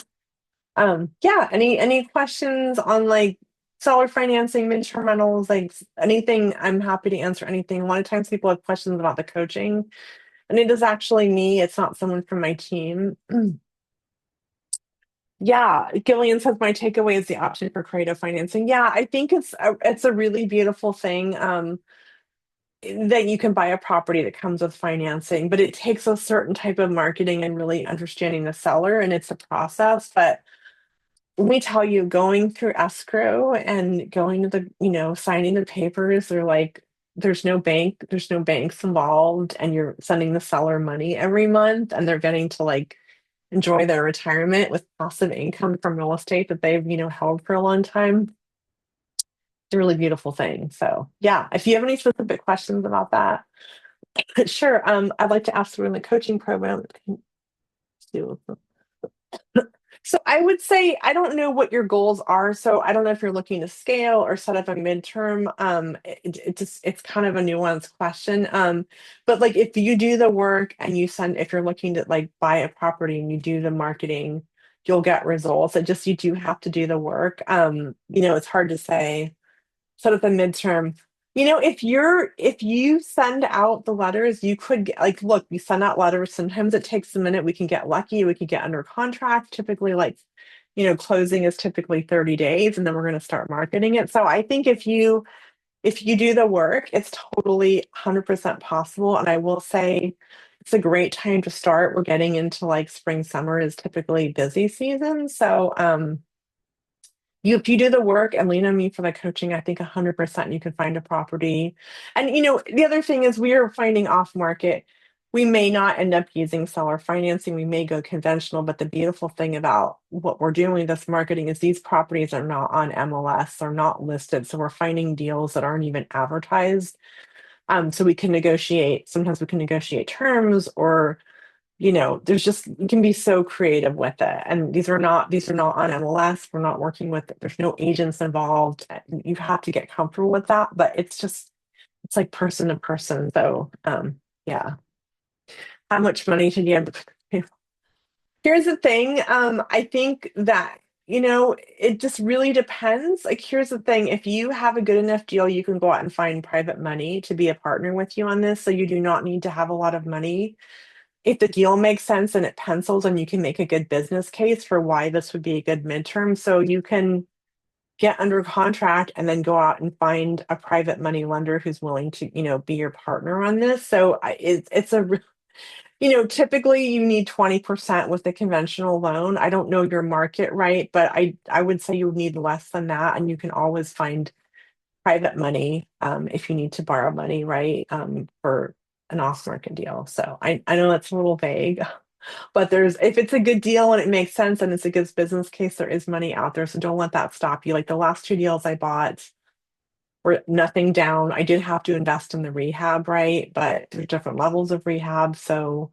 Yeah, any questions on like seller financing, midterm rentals, like anything? I'm happy to answer anything. A lot of times people have questions about the coaching, and it is actually me. It's not someone from my team. Yeah, Gillian says my takeaway is the option for creative financing. Yeah, I think it's a really beautiful thing. That you can buy a property that comes with financing, but it takes a certain type of marketing and really understanding the seller, and it's a process. But let me tell you, going through escrow and going to signing the papers, they're like, there's no banks involved, and you're sending the seller money every month, and they're getting to like enjoy their retirement with passive income from real estate that they've, held for a long time. It's a really beautiful thing. So yeah, if you have any specific questions about that, sure. I'd like to ask you in the coaching program. So I would say I don't know what your goals are. So I don't know if you're looking to scale or set up a midterm. It's kind of a nuanced question. But like if you do the work and if you're looking to like buy a property and you do the marketing, you'll get results. You do have to do the work. It's hard to say set up a midterm. if you send out the letters, you could get, like, look, we send out letters. Sometimes it takes a minute. We can get lucky. We could get under contract. Typically, like, closing is typically 30 days, and then we're going to start marketing it. So I think if you do the work, it's totally 100% possible. And I will say it's a great time to start. We're getting into like spring, summer is typically busy season. So if you do the work and lean on me for the coaching, I think 100% you can find a property. And the other thing is we are finding off market. We may not end up using seller financing. We may go conventional, but the beautiful thing about what we're doing with this marketing is these properties are not on MLS, they're not listed. So we're finding deals that aren't even advertised. So we can negotiate, sometimes we can negotiate terms, or there's just you can be so creative with it. And these are not on MLS. We're not working with there's no agents involved. You have to get comfortable with that, but it's like person to person. So yeah. How much money should you have? Here's the thing. I think that, it just really depends. Like, here's the thing. If you have a good enough deal, you can go out and find private money to be a partner with you on this. So you do not need to have a lot of money. If the deal makes sense and it pencils and you can make a good business case for why this would be a good midterm, so you can get under contract and then go out and find a private money lender who's willing to, be your partner on this. So it's typically you need 20% with the conventional loan. I don't know your market, right, but I would say you would need less than that, and you can always find private money if you need to borrow money, right, for an off-market deal. So I know that's a little vague, but if it's a good deal and it makes sense and it's a good business case, there is money out there. So don't let that stop you. Like the last two deals I bought were nothing down. I did have to invest in the rehab, right? But there's different levels of rehab. So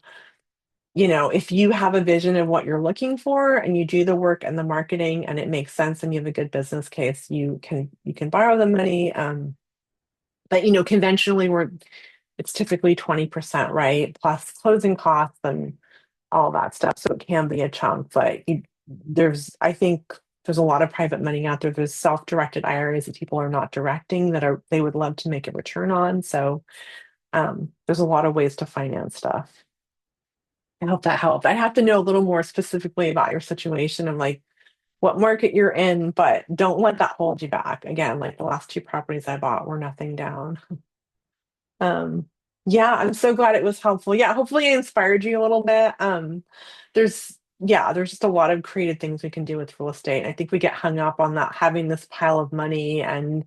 if you have a vision of what you're looking for and you do the work and the marketing and it makes sense and you have a good business case, you can borrow the money. But conventionally it's typically 20%, right? Plus closing costs and all that stuff. So it can be a chunk, but I think there's a lot of private money out there. There's self-directed IRAs that people are not directing they would love to make a return on. So there's a lot of ways to finance stuff. I hope that helped. I have to know a little more specifically about your situation and like what market you're in, but don't let that hold you back. Again, like the last two properties I bought were nothing down. Um, yeah, I'm so glad it was helpful. Yeah, hopefully I inspired you a little bit. There's just a lot of creative things we can do with real estate. I think we get hung up on that having this pile of money and,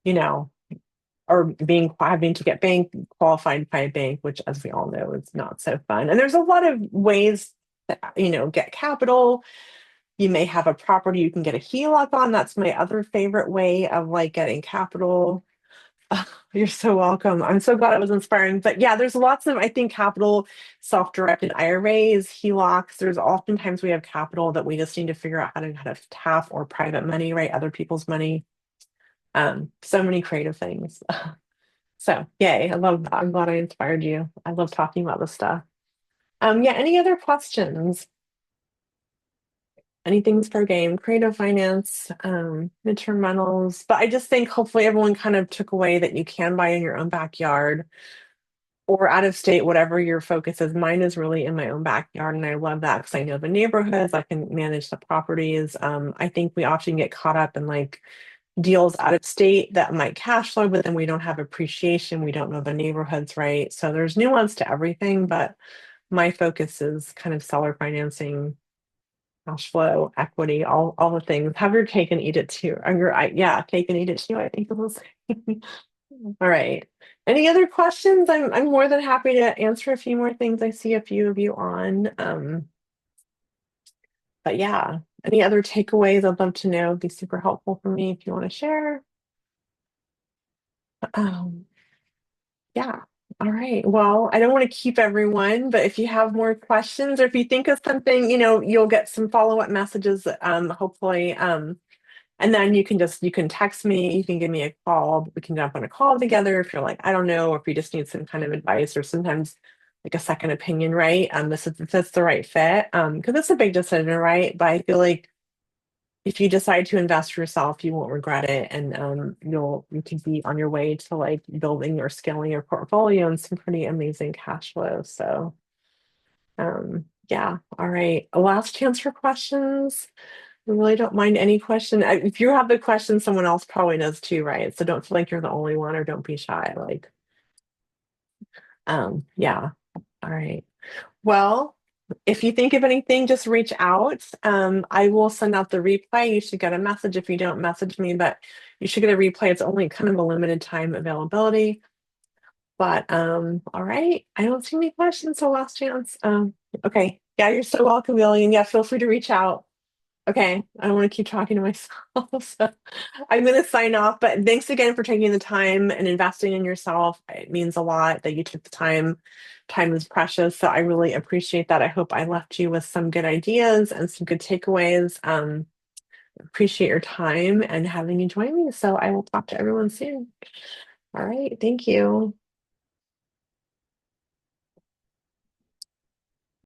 you know, or having to get bank qualified by a bank, which as we all know is not so fun. And there's a lot of ways to, get capital. You may have a property you can get a HELOC on. That's my other favorite way of like getting capital. You're so welcome. I'm so glad it was inspiring. But yeah, there's lots of, I think, capital self-directed IRAs, HELOCs. There's oftentimes we have capital that we just need to figure out how to tap, or private money, right? Other people's money. So many creative things. So yay, I love that. I'm glad I inspired you. I love talking about this stuff. Yeah, any other questions? Anything's fair game, creative finance, midterm rentals. But I just think hopefully everyone kind of took away that you can buy in your own backyard or out of state, whatever your focus is. Mine is really in my own backyard, and I love that because I know the neighborhoods, I can manage the properties. I think we often get caught up in like deals out of state that might cash flow, but then we don't have appreciation. We don't know the neighborhoods, right? So there's nuance to everything, but my focus is kind of seller financing, cash flow, equity, all the things. Have your cake and eat it too. Or yeah, cake and eat it too, I think it was. All right. Any other questions? I'm more than happy to answer a few more things. I see a few of you on. But yeah, any other takeaways I'd love to know. It'd be super helpful for me if you want to share. Um, yeah. All right. Well, I don't want to keep everyone, but if you have more questions or if you think of something, you'll get some follow-up messages, hopefully. And then you can text me, you can give me a call, we can jump on a call together if you're like, I don't know, or if you just need some kind of advice or sometimes like a second opinion, right? This is if that's the right fit. Because it's a big decision, right? But I feel like if you decide to invest yourself, you won't regret it, and you can be on your way to like building or scaling your portfolio and some pretty amazing cash flow. So yeah, all right. A last chance for questions. I really don't mind any question. If you have the question, someone else probably knows too, right? So don't feel like you're the only one, or don't be shy. Like, yeah. All right. Well, if you think of anything, just reach out. I will send out the replay. You should get a message if you don't message me, but you should get a replay. It's only kind of a limited time availability. But all right. I don't see any questions, so last chance. Okay. Yeah, you're so welcome, Lillian. Yeah, feel free to reach out. Okay, I don't want to keep talking to myself, so I'm going to sign off. But thanks again for taking the time and investing in yourself. It means a lot that you took the time. Time is precious, so I really appreciate that. I hope I left you with some good ideas and some good takeaways. Appreciate your time and having you join me. So I will talk to everyone soon. All right, thank you.